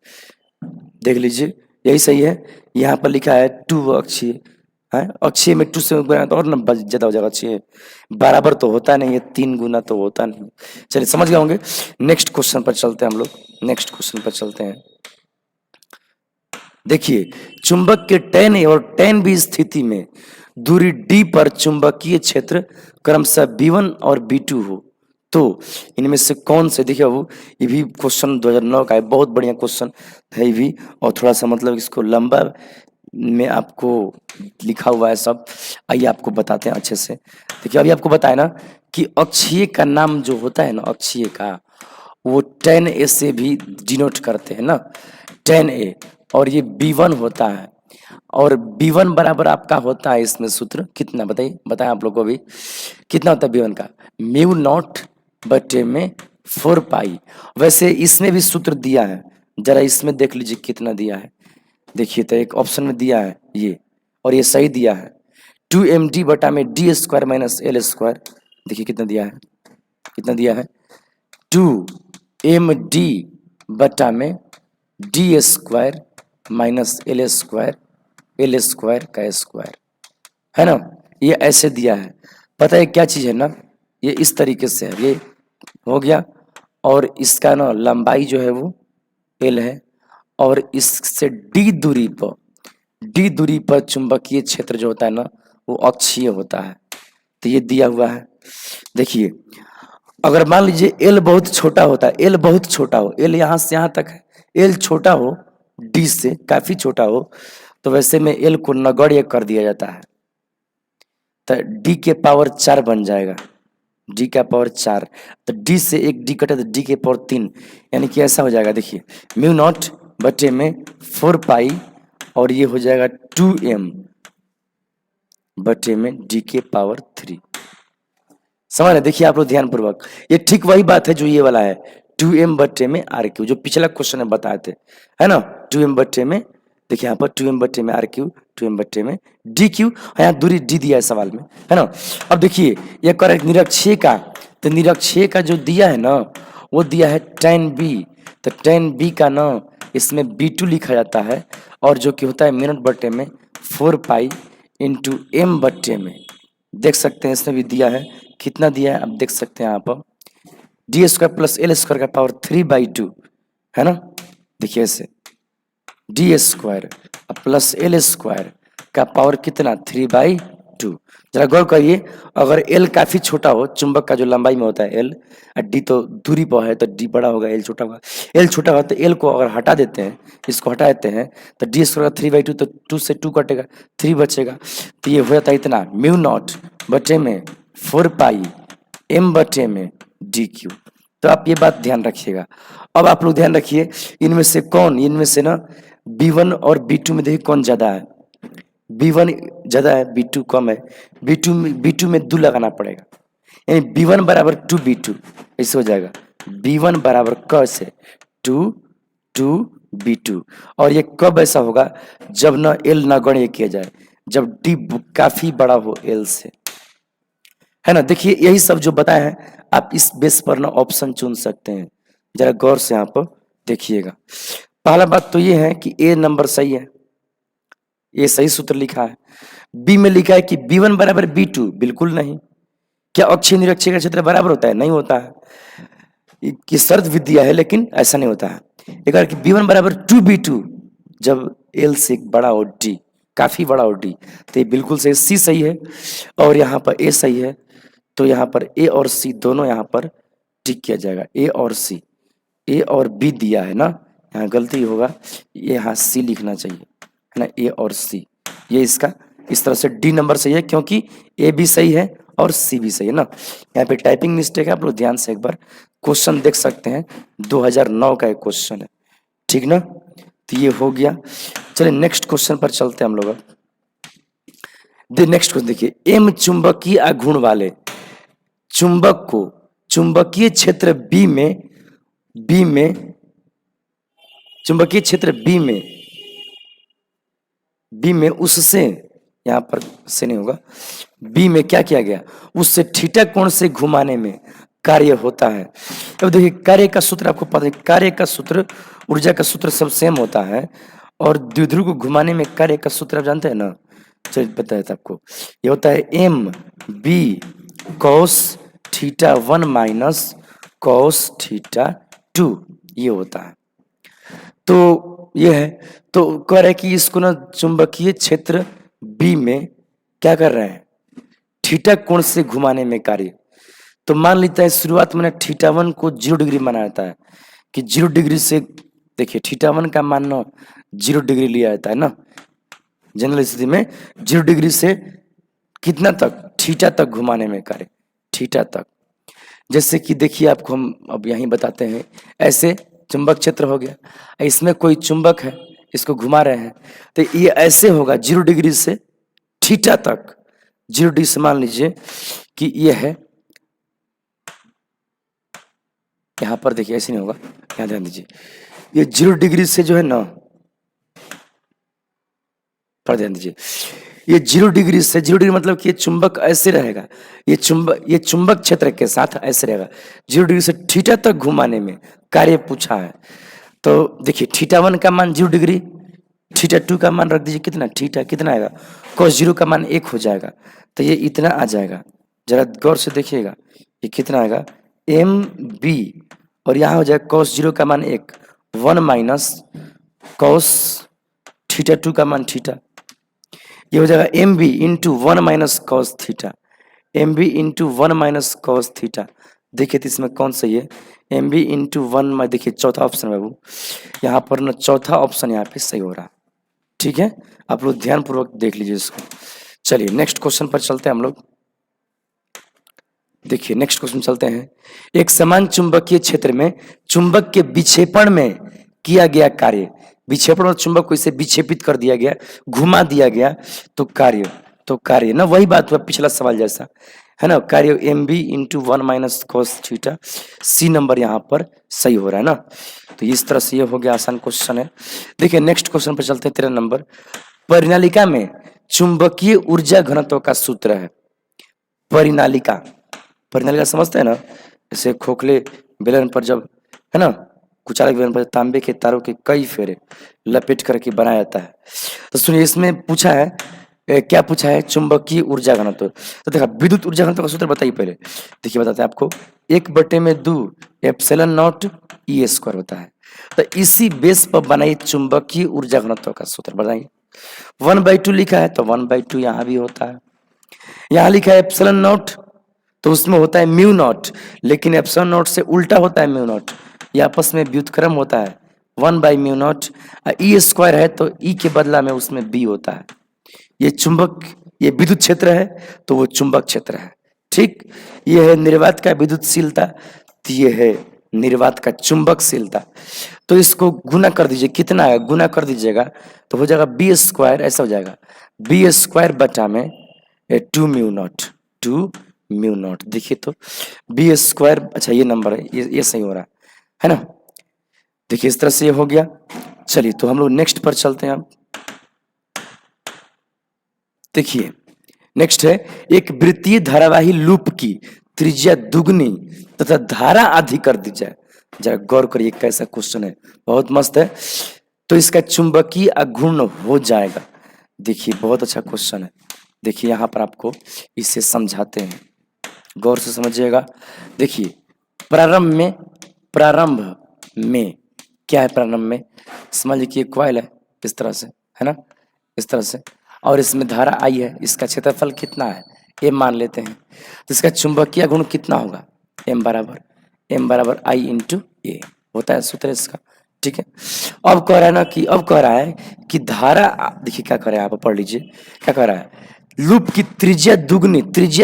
देख लीजिए यही सही है। यहाँ पर लिखा है 2 अक्षीय है, अक्षीय में 2 से गुना तो और ना ज्यादा हो जाएगा, अक्षीय बराबर तो होता नहीं है, 3 गुना तो होता नहीं। चलिए समझ गए होंगे। नेक्स्ट क्वेश्चन पर चलते हैं हम लोग, नेक्स्ट क्वेश्चन पर चलते हैं। देखिए चुंबक के tan A और tan B स्थिति में दूरी d पर चुंबकीय क्षेत्र क्रमशः B1 और B2 हो तो इनमें से कौन से, देखिए बाबू ये भी क्वेश्चन 2009 का है, बहुत बढ़िया क्वेश्चन है ये भी, और थोड़ा सा मतलब इसको लंबा में आपको लिखा हुआ है सब। आइए आपको बताते हैं अच्छे से। देखिए अभी आपको बताया ना कि अक्षीय का नाम जो होता है ना, अक्षीय का वो tan A से भी डिनोट करते हैं ना, tan A, और ये B1 होता है, और B1 बराबर आपका होता है इसमें सूत्र कितना, बताइए बताएं आप लोग को भी कितना होता है B1 का? म्यू नॉट बटे में 4 पाई। वैसे इसमें भी सूत्र दिया है, जरा इसमें देख लीजिए कितना दिया है। देखिए तो एक ऑप्शन में दिया है ये, और ये सही दिया है 2md बटा में D square minus L square. देखिए कितना दिया है, कितना दिया है 2md बटा में D square minus L square का स्क्वायर, है ना। ये ऐसे दिया है, पता है क्या चीज़ है ना, ये इस तरीके से है, ये हो गया। और इसका ना लंबाई जो है वो एल है, और इससे डी दूरी पर चुंबकीय क्षेत्र जो होता है ना वो अक्षीय होता है। तो ये दिया हुआ है। देखिए अगर मान लीजिए एल बहुत छोटा होता है, एल बहुत छोटा हो, एल यहाँ से यहाँ तक है, एल छोटा हो डी से काफी छोटा हो, तो वैसे में एल को नगण्य कर दिया जाता है, तो डी के पावर 4 बन जाएगा, डी का पावर 4। तो डी से एक डी कटे तो डी के पावर 3, यानी कि ऐसा हो जाएगा। देखिए म्यू नॉट बटे में 4 पाई, और ये हो जाएगा 2m बटे में डी के पावर 3। समझ रहे, देखिए आप लोग ध्यान पूर्वक, ये ठीक वही बात है जो ये वाला है 2m बटे में आर क्यू, जो पिछला क्वेश्चन में बताए थे, है ना। 2m बटे में, देखिए यहाँ पर 2m बटे में आर क्यू, 2m बटे में डी क्यू, यहाँ दूरी डी दिया है सवाल में, है ना। अब देखिए ये कर निरक्षीय का, तो निरक्षीय का जो दिया है ना वो दिया है tan b, तो tan b का ना इसमें b2 लिखा जाता है, और जो कि होता है मिनट बटे में 4 पाई इंटू m बटे में, देख सकते हैं इसमें भी दिया है, कितना दिया है आप देख सकते हैं यहाँ पर D square plus L square का पावर 3/2, है ना। देखिए ऐसे D square plus L square का पावर कितना 3/2। जरा गौर करिए, अगर एल काफी छोटा हो, चुंबक का जो लंबाई में होता है एल, और डी तो दूरी पर है तो डी बड़ा होगा, एल छोटा होगा। एल छोटा होगा तो एल को अगर हटा देते हैं, इसको हटा देते हैं, तो डी स्क्वायर का 3/2, तो 2 से 2 कटेगा, 3 बचेगा। तो ये हो जाता है इतना म्यू नॉट बटे में 4 पाई m बटे में डी क्यू। तो आप ये बात ध्यान रखिएगा। अब आप लोग ध्यान रखिए, इनमें से कौन, इनमें से ना B1 और B2 में देखिए कौन ज्यादा है। B1 ज्यादा है, B2 कम है। B2 में 2 लगाना पड़ेगा, यानी B1 बराबर 2B2, ऐसे हो जाएगा। B1 बराबर कैसे 2B2। और ये कब ऐसा होगा, जब ना L नगण्य किया जाए, जब D काफी बड़ा हो L से, है ना। देखिए यही सब जो बताया है, आप इस बेस पर ना ऑप्शन चुन सकते हैं। जरा गौर से यहाँ पर देखिएगा। पहला बात तो ये है कि ए नंबर सही है, ये सही सूत्र लिखा है। बी में लिखा है कि B1 बराबर B2, बिल्कुल नहीं। क्या अक्षीय निरक्षीय का क्षेत्र बराबर होता है, नहीं होता है, की शर्त भी दिया है लेकिन ऐसा नहीं होता है। एक बार कि B1 बराबर 2B2, जब L से बड़ा हो D, काफी बड़ा हो D, तो ये बिल्कुल सही, C सही है, और यहाँ पर A सही है। तो यहाँ पर A और C दोनों यहाँ पर टिक किया जाएगा, A और C, A और B दिया है ना, यहाँ गलती होगा, ये यहाँ C लिखना चाहिए, है ना, A और C। ये इसका इस तरह से D नंबर सही है, क्योंकि A भी सही है और C भी सही है ना। यहाँ पे टाइपिंग मिस्टेक है, आप लोग ध्यान से एक बार क्वेश्चन देख सकते हैं, 2009 का एक क्वेश्चन है, ठीक ना। तो ये हो गया। चलिए नेक्स्ट क्वेश्चन पर चलते हैं हम लोग। नेक्स्ट क्वेश्चन देखिए, M चुंबकीय आघूर्ण वाले चुंबक को चुंबकीय क्षेत्र चुंबकीय क्षेत्र बी में उससे, यहां पर से नहीं होगा, बी में क्या किया गया, उससे थीटा कोण से घुमाने में कार्य होता है। अब देखिए कार्य का सूत्र आपको पता है, कार्य का सूत्र, ऊर्जा का सूत्र सब सेम होता है, और द्विध्रुव को घुमाने में कार्य का सूत्र आप जानते हैं ना, चलिए बताया था आपको, ये होता है M B cos theta 1 minus cos theta 2, ये होता है। तो ये है, तो कह रहे हैं कि इसको ना चुंबकीय क्षेत्र बी में क्या कर रहे हैं, थीटा कोण से घुमाने में कार्य। तो मान लेते हैं शुरुआत में थीटा 1 को 0 डिग्री माना जाता है, कि 0 डिग्री से, देखिए थीटा 1 का मान 0 डिग्री लिया जाता है ना, जनरल स्थिति में 0 डिग्री से कितना तक, थीटा तक घुमाने में कार्य, थीटा तक। जैसे कि देखिए आपको हम अब यहीं बताते हैं, ऐसे चुंबक क्षेत्र हो गया, इसमें कोई चुंबक है, इसको घुमा रहे हैं, तो ये ऐसे होगा 0 डिग्री से थीटा तक। 0 डिग्री से मान लीजिए कि ये है यहाँ पर देखिए ऐसे नहीं होगा, यहाँ ध्यान दीजिए, ये 0 डिग्री से जो है ना, पर ध्यान दीजिए, ये 0 डिग्री से, 0 डिग्री मतलब कि ये चुंबक ऐसे रहेगा, ये चुंबक क्षेत्र के साथ ऐसे रहेगा। 0 डिग्री से थीटा तक घुमाने में कार्य पूछा है। तो देखिए θ1 का मान 0 डिग्री, θ2 का मान रख दीजिए कितना, थीटा कितना आएगा, cos 0 का मान 1 हो जाएगा, तो ये इतना आ जाएगा। जरा गौर से देखिएगा, ये कितना आएगा एम बी, और यहाँ हो जाएगा cos 0 का मान 1, 1 माइनस cos θ2 का मान थीटा, ये हो जाएगा M B into 1 minus cos theta, M B into 1 minus cos theta. देखिए तो इसमें कौन सही है, एम बी इंटू 1 में, देखिए चौथा ऑप्शन बाबू, यहाँ पर ना चौथा ऑप्शन यहाँ पे सही हो रहा है। ठीक है, आप लोग ध्यानपूर्वक देख लीजिए इसको। चलिए नेक्स्ट क्वेश्चन पर चलते हैं हम लोग। देखिए नेक्स्ट क्वेश्चन चलते हैं। एक समान चुंबकीय क्षेत्र में चुंबक के विक्षेपण में किया गया कार्य, विक्षेपण और चुंबक को इसे विक्षेपित कर दिया गया, घुमा दिया गया, तो कार्य ना वही बात हुआ पिछला सवाल जैसा, है ना, कार्य M B into 1 minus cos theta, C number यहाँ पर सही हो रहा है ना। तो इस तरह से ये हो गया, आसान क्वेश्चन है। देखिए नेक्स्ट क्वेश्चन पर चलते हैं, 13 नंबर। परिनालिका में चुंबकीय ऊर्जा घनत्व का सूत्र है। परिनालिका, परिनालिका समझते हैं ना, जैसे खोखले बेलन पर जब, है ना, कुचालक बेलन पर तांबे के तारों के कई फेरे लपेट करके बनाया जाता है। तो सुनिए इसमें पूछा है, क्या पूछा है, चुंबकीय ऊर्जा घनत्व। तो देखा विद्युत ऊर्जा घनत्व का सूत्र बताइए पहले। देखिए बताते हैं आपको, 1/2 एप्सिलॉन नॉट ई स्क्वायर होता है। तो इसी बेस पर बनाई चुंबकीय ऊर्जा घनत्व का सूत्र बताइए। 1/2 लिखा है तो 1/2 यहाँ भी होता है, यहाँ लिखा है एप्सिलॉन नॉट, तो उसमें होता है म्यू नॉट, लेकिन एप्सिलॉन नॉट से उल्टा होता है म्यू नॉट, ये आपस में व्युत्क्रम होता है, 1/म्यू नॉट। ई स्क्वायर है तो ई के बदला में उसमें बी होता है। ये चुंबक, ये विद्युत क्षेत्र है तो वो चुंबक क्षेत्र है। ठीक, ये है निर्वात का विद्युतशीलता, तो ये है निर्वात का चुंबकशीलता। तो इसको गुना कर दीजिए, कितना है गुना कर दीजिएगा तो हो जाएगा बी स्क्वायर, ऐसा हो जाएगा बी स्क्वायर बटा में 2 म्यू नॉट, 2 म्यू नॉट। देखिए तो बी स्क्वायर, अच्छा ये नंबर है, ये सही हो रहा है ना। देखिए इस तरह से ये हो गया। चलिए तो हम लोग नेक्स्ट पर चलते हैं अब। देखिए नेक्स्ट है, एक वृत्तीय धारावाही लूप की त्रिज्या दुगनी तथा धारा आधी कर दी जाए। जरा गौर करिए कैसा क्वेश्चन है, बहुत मस्त है। तो इसका चुंबकीय अघूर्ण हो जाएगा। देखिए बहुत अच्छा क्वेश्चन है। देखिए यहाँ पर आपको इसे समझाते हैं, गौर से समझिएगा। देखिए प्रारंभ में क्या है, प्रारंभ में समझ लीजिए कॉइल है इस तरह से, है ना, इस तरह से, और इसमें धारा आई है, इसका क्षेत्रफल कितना है एम मान लेते हैं, तो इसका चुंबकीय गुण कितना होगा, एम बराबर आई इंटू ए होता है सूत्र इसका। ठीक है, अब कह रहा है ना कि, अब कह रहा है कि धारा, देखिए क्या कह रहा है, आप पढ़ लीजिए क्या कह रहा है, लूप की त्रिज्या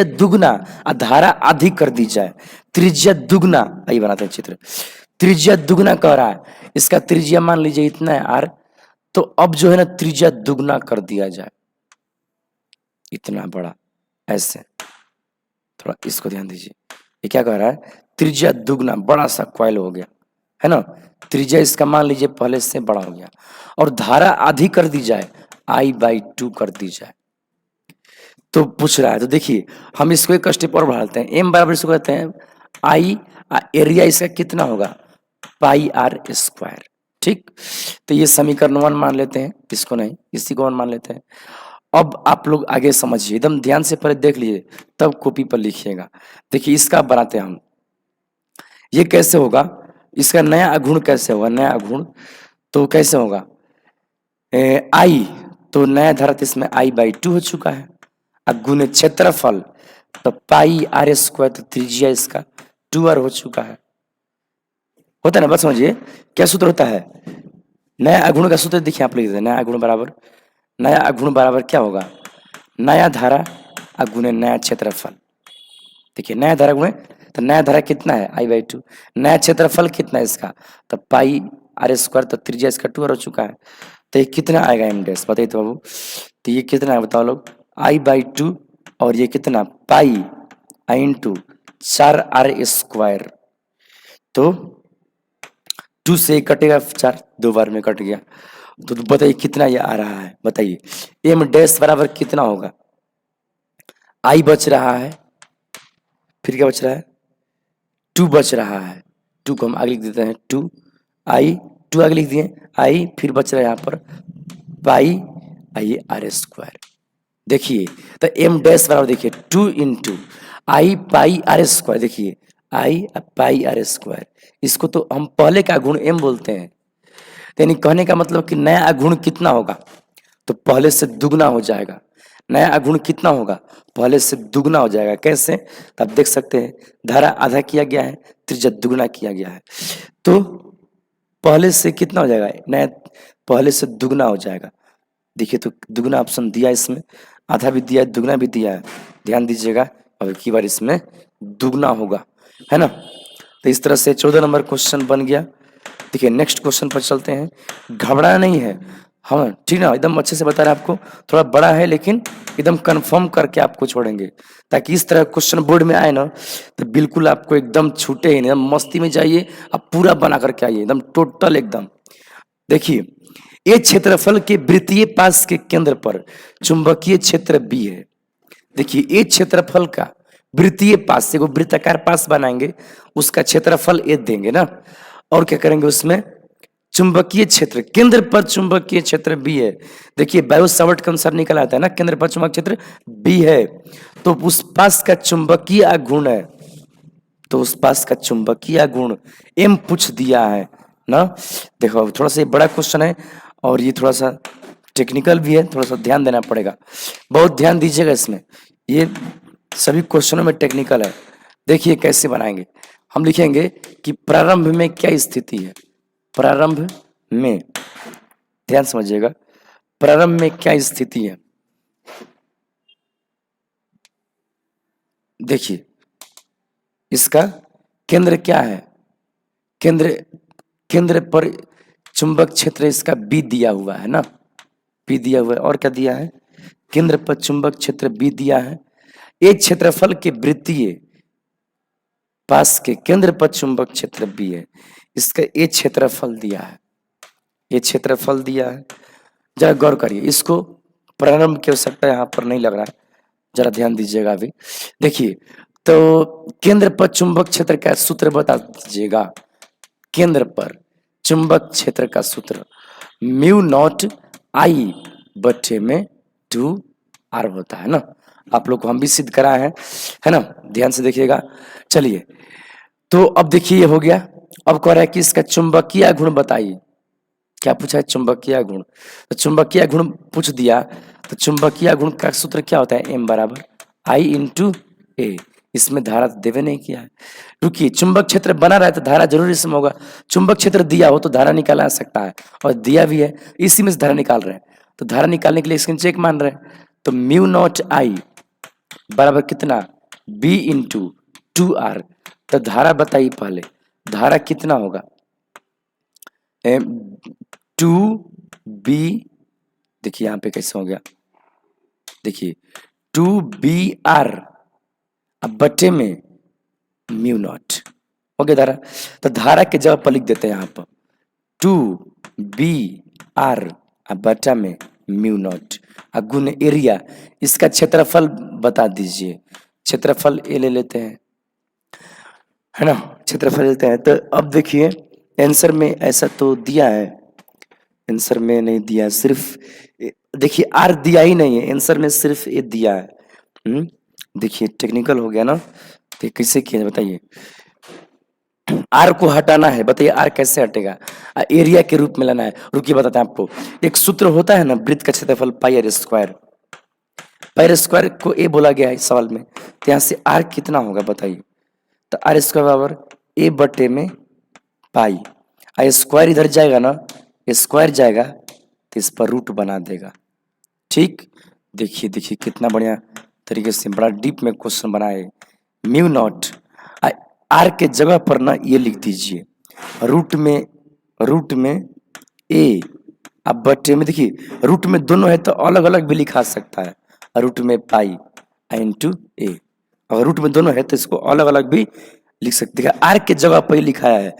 दुगना और धारा आधी कर दी जाए। त्रिज्या दुगना, आइए बनाते हैं चित्र। त्रिज्या दुगना कह रहा है, इसका त्रिज्या मान लीजिए इतना है आर, तो अब जो है ना त्रिज्या दुगना कर दिया जाए, इतना बड़ा, ऐसे थोड़ा इसको ध्यान दीजिए। ये क्या कह रहा है, त्रिज्या दुगना, बड़ा सा कॉइल हो गया, है ना, त्रिज्या इसका मान लीजिए पहले से बड़ा हो गया, और धारा आधी कर दी जाए, I/2 कर दी जाए। तो पूछ रहा है, तो देखिए हम इसको एक स्टेप और बढ़ाते हैं, एम बराबर इसको कहते हैं आई, एरिया इसका कितना होगा पाई आर स्क्वायर। ठीक, तो ये समीकरण 1 मान लेते हैं, इसको नहीं, इसी को 1 मान लेते हैं। अब आप लोग आगे समझिए, एकदम ध्यान से पहले देख लीजिए तब कॉपी पर लिखिएगा। देखिए इसका बनाते हैं हम, ये कैसे होगा, इसका नया अघूर्ण कैसे होगा, नया अघूर्ण तो कैसे होगा, आई, तो नया धारा इसमें I/2 हो चुका है, अब गुने क्षेत्रफल तो पाई आर स्क्वायर, तो त्रिज्या इसका 2r हो चुका है, होता है ना, बस समझिए क्या सूत्र होता है, नया अघूर्ण का सूत्र देखिए आप लिख दीजिए, नया अघूर्ण बराबर क्या होगा, नया धारा गुणे नया क्षेत्रफल। देखिए नया धारा गुणे, तो नया धारा कितना है I/2, नया क्षेत्रफल कितना है इसका, तो पाई आर स्क्वायर, तो त्रिज्या इसका 2r हो चुका है, तो ये कितना आएगा एम डैश बताइए तो बाबू, तो ये कितना है बताओ लोग, I/2 और ये कितना पाई इंटू 4r स्क्वायर, तो 2 से कटेगा 4, 2 बार में कट गया। तो बताइए कितना ये आ रहा है, बताइए m डैश बराबर कितना होगा। i बच रहा है, फिर क्या बच रहा है, 2 बच रहा है। 2 को हम आगे लिख देते हैं, 2 i, 2 आगे लिख दिए, i फिर बच रहा है यहाँ पर पाई आई आर स्क्वायर। देखिए तो m डैश बराबर देखिए 2 into I pi R square. देखिए आई पाई आर स्क्वायर, इसको तो हम पहले का गुण m बोलते हैं। यानी कहने का मतलब कि नया गुण कितना होगा, तो पहले से दुगना हो जाएगा। नया गुण कितना होगा, पहले से दुगना हो जाएगा। कैसे, तो आप देख सकते हैं धारा आधा किया गया है, त्रिज्या दुगना किया गया है, तो पहले से कितना हो जाएगा, नया पहले से दुगना हो जाएगा। देखिए तो दुगना ऑप्शन दिया इसमें, आधा भी दिया है, दुगना भी दिया है। ध्यान दीजिएगा, अब की बार इसमें दुगना होगा, है ना। तो इस तरह से 14 नंबर क्वेश्चन बन गया। देखिए नेक्स्ट क्वेश्चन पर चलते हैं। घबराना नहीं है, हाँ ठीक ना, एकदम अच्छे से बता रहे हैं आपको। थोड़ा बड़ा है लेकिन एकदम कंफर्म करके आपको छोड़ेंगे, ताकि इस तरह क्वेश्चन बोर्ड में आए ना तो बिल्कुल आपको एकदम छूटे ही नहीं, एकदम मस्ती में जाइए, आप पूरा बना करके आइए एकदम टोटल एकदम। देखिए ये क्षेत्रफल के वृत्तीय पास के केंद्र पर चुंबकीय क्षेत्र बी है। देखिए ये क्षेत्रफल का वृत्तीय पास, एगो वृत्ताकार पास बनाएंगे, उसका क्षेत्रफल ए देंगे ना, और क्या करेंगे उसमें चुंबकीय क्षेत्र, केंद्र पर चुंबकीय क्षेत्र बी है। देखिए बायो सावर्ट के अनुसार निकल आता है ना, केंद्र पर चुंबकीय क्षेत्र बी है, तो उस पास का चुंबकीय आघूर्ण है, तो उस पास का चुंबकीय गुण m पूछ दिया है ना। देखो थोड़ा सा बड़ा क्वेश्चन है और ये थोड़ा सा टेक्निकल भी है, थोड़ा सा ध्यान देना पड़ेगा, बहुत ध्यान दीजिएगा इसमें, ये सभी क्वेश्चनों में टेक्निकल है। देखिए कैसे बनाएंगे, हम लिखेंगे कि प्रारंभ में क्या स्थिति है, प्रारंभ में, ध्यान समझिएगा, प्रारंभ में क्या स्थिति है। देखिए इसका केंद्र क्या है, केंद्र, केंद्र पर चुंबक क्षेत्र इसका बी दिया हुआ है ना, बी दिया हुआ है, और क्या दिया है, केंद्र पर चुंबक क्षेत्र बी दिया है। एक क्षेत्रफल के वृत्तीय पास के केंद्र पर चुंबक क्षेत्र बी है, इसका ये क्षेत्रफल दिया है, ये क्षेत्रफल दिया है। जरा गौर करिए, इसको प्रारंभ की आवश्यकता यहाँ पर नहीं लग रहा है, जरा ध्यान दीजिएगा अभी। देखिए तो केंद्र पर चुंबक क्षेत्र का सूत्र बता दीजिएगा, केंद्र पर चुंबक क्षेत्र का सूत्र म्यू नॉट आई बट्टे में 2r होता है ना, आप लोग को हम भी सिद्ध करा है ना, ध्यान से देखिएगा। चलिए तो अब देखिए ये हो गया, अब कह रहा है कि इसका चुंबकीय गुण बताइए, क्या पूछा है, चुंबकीय गुण। तो चुंबकीय गुण पूछ दिया, तो चुंबकीय गुण का सूत्र क्या होता है, m बराबर आई इंटू ए। इसमें धारा देवे नहीं किया है, रुकिए चुंबक क्षेत्र बना रहा है तो धारा जरूर इसमें होगा, चुंबक क्षेत्र दिया हो तो धारा निकाला जा सकता है, और दिया भी है इसी में से धारा निकाल रहे हैं, तो धारा निकालने के लिए इसको चेक मान रहे हैं। तो म्यू नॉट आई बराबर कितना, बी इंटू 2r। तो धारा बताइए पहले, धारा कितना होगा, 2b, देखिए यहाँ पे कैसे हो गया, देखिए 2br अब बटे में म्यू नॉट हो गया धारा। तो धारा के जगह पर लिख देते हैं यहाँ पर 2br अब बटा में म्यू नॉट गुण एरिया, इसका क्षेत्रफल बता दीजिए, क्षेत्रफल ए ले लेते हैं, है ना, क्षेत्रफल लेते हैं। तो अब देखिए आंसर में ऐसा तो दिया है, आंसर में नहीं दिया, सिर्फ देखिए आर दिया ही नहीं है आंसर में, सिर्फ ए दिया है। देखिए टेक्निकल हो गया ना, तो कैसे किया बताइए, आर को हटाना है, बताइए आर कैसे हटेगा, एरिया के रूप में लाना है। रुकिए बताते हैं आपको, एक सूत्र होता है ना वृत्त का क्षेत्रफल pi R square, pi R square को ए बोला गया है इस सवाल में, तो यहाँ से आर कितना होगा बताइए, तो आर स्क्वायर बराबर ए बटे में पाई, स्क्वायर इधर जाएगा ना, स्क्वायर जाएगा तो इस पर रूट बना देगा, ठीक। देखिए देखिए कितना बढ़िया तरीके से बड़ा डीप में क्वेश्चन बनाए, म्यू नॉट आर के जगह पर ना ये लिख दीजिए, रूट में ए, अब बटे में, देखिए रूट में दोनों है तो अलग अलग भी लिखा सकता है, रूट में पाई इंटू ए, अगर रूट में दोनों है तो इसको अलग अलग भी लिख सकते हैं। आर के जगह पर ही लिखा है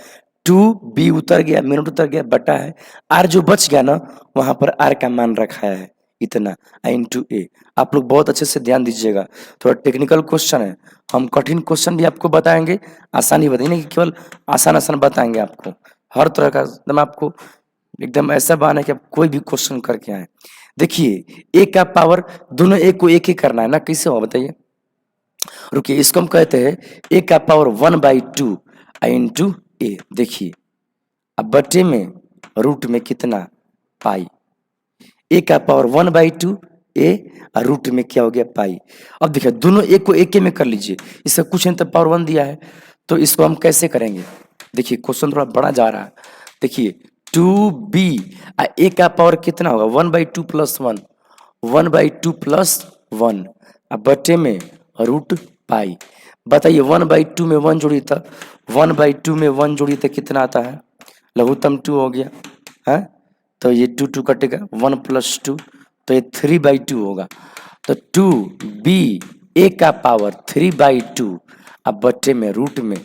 2b उतर गया, मिनट उतर गया, बटा है आर जो बच गया ना वहां पर आर का मान रखा है इतना आई इंटू ए। आप लोग बहुत अच्छे से ध्यान दीजिएगा, थोड़ा टेक्निकल क्वेश्चन है, हम कठिन क्वेश्चन भी आपको बताएंगे, आसानी बताएंगे नहीं कि केवल आसान आसान बताएंगे आपको, हर तरह का एकदम आपको एकदम ऐसा बना है कि आप कोई भी क्वेश्चन करके आए। देखिए ए का पावर दोनों ए को एक ही करना है ना, कैसे होगा बताइए। रुकिए इसको हम कहते हैं ए का पावर 1/2 आई इंटू ए। देखिए अब बटे में रूट में कितना पाई, ए का पावर 1/2 ए और रूट में क्या हो गया पाई। अब देखिए दोनों ए को एक में कर लीजिए, इसका कुछ नहीं तो पावर 1 दिया है, तो इसको हम कैसे करेंगे। देखिए क्वेश्चन थोड़ा बड़ा जा रहा है। देखिए 2b ए का पावर कितना होगा 1/2 प्लस 1, 1/2 प्लस 1 अब बटे में रूट पाई। बताइए 1/2 में 1 जोड़िए तो 1/2 में 1 जोड़िए तो कितना आता है, लघुत्तम 2 हो गया है, तो ये 2 कटेगा 1 प्लस 2 तो ये 3/2 होगा। तो 2b ए का पावर 3/2 अब बटे में रूट में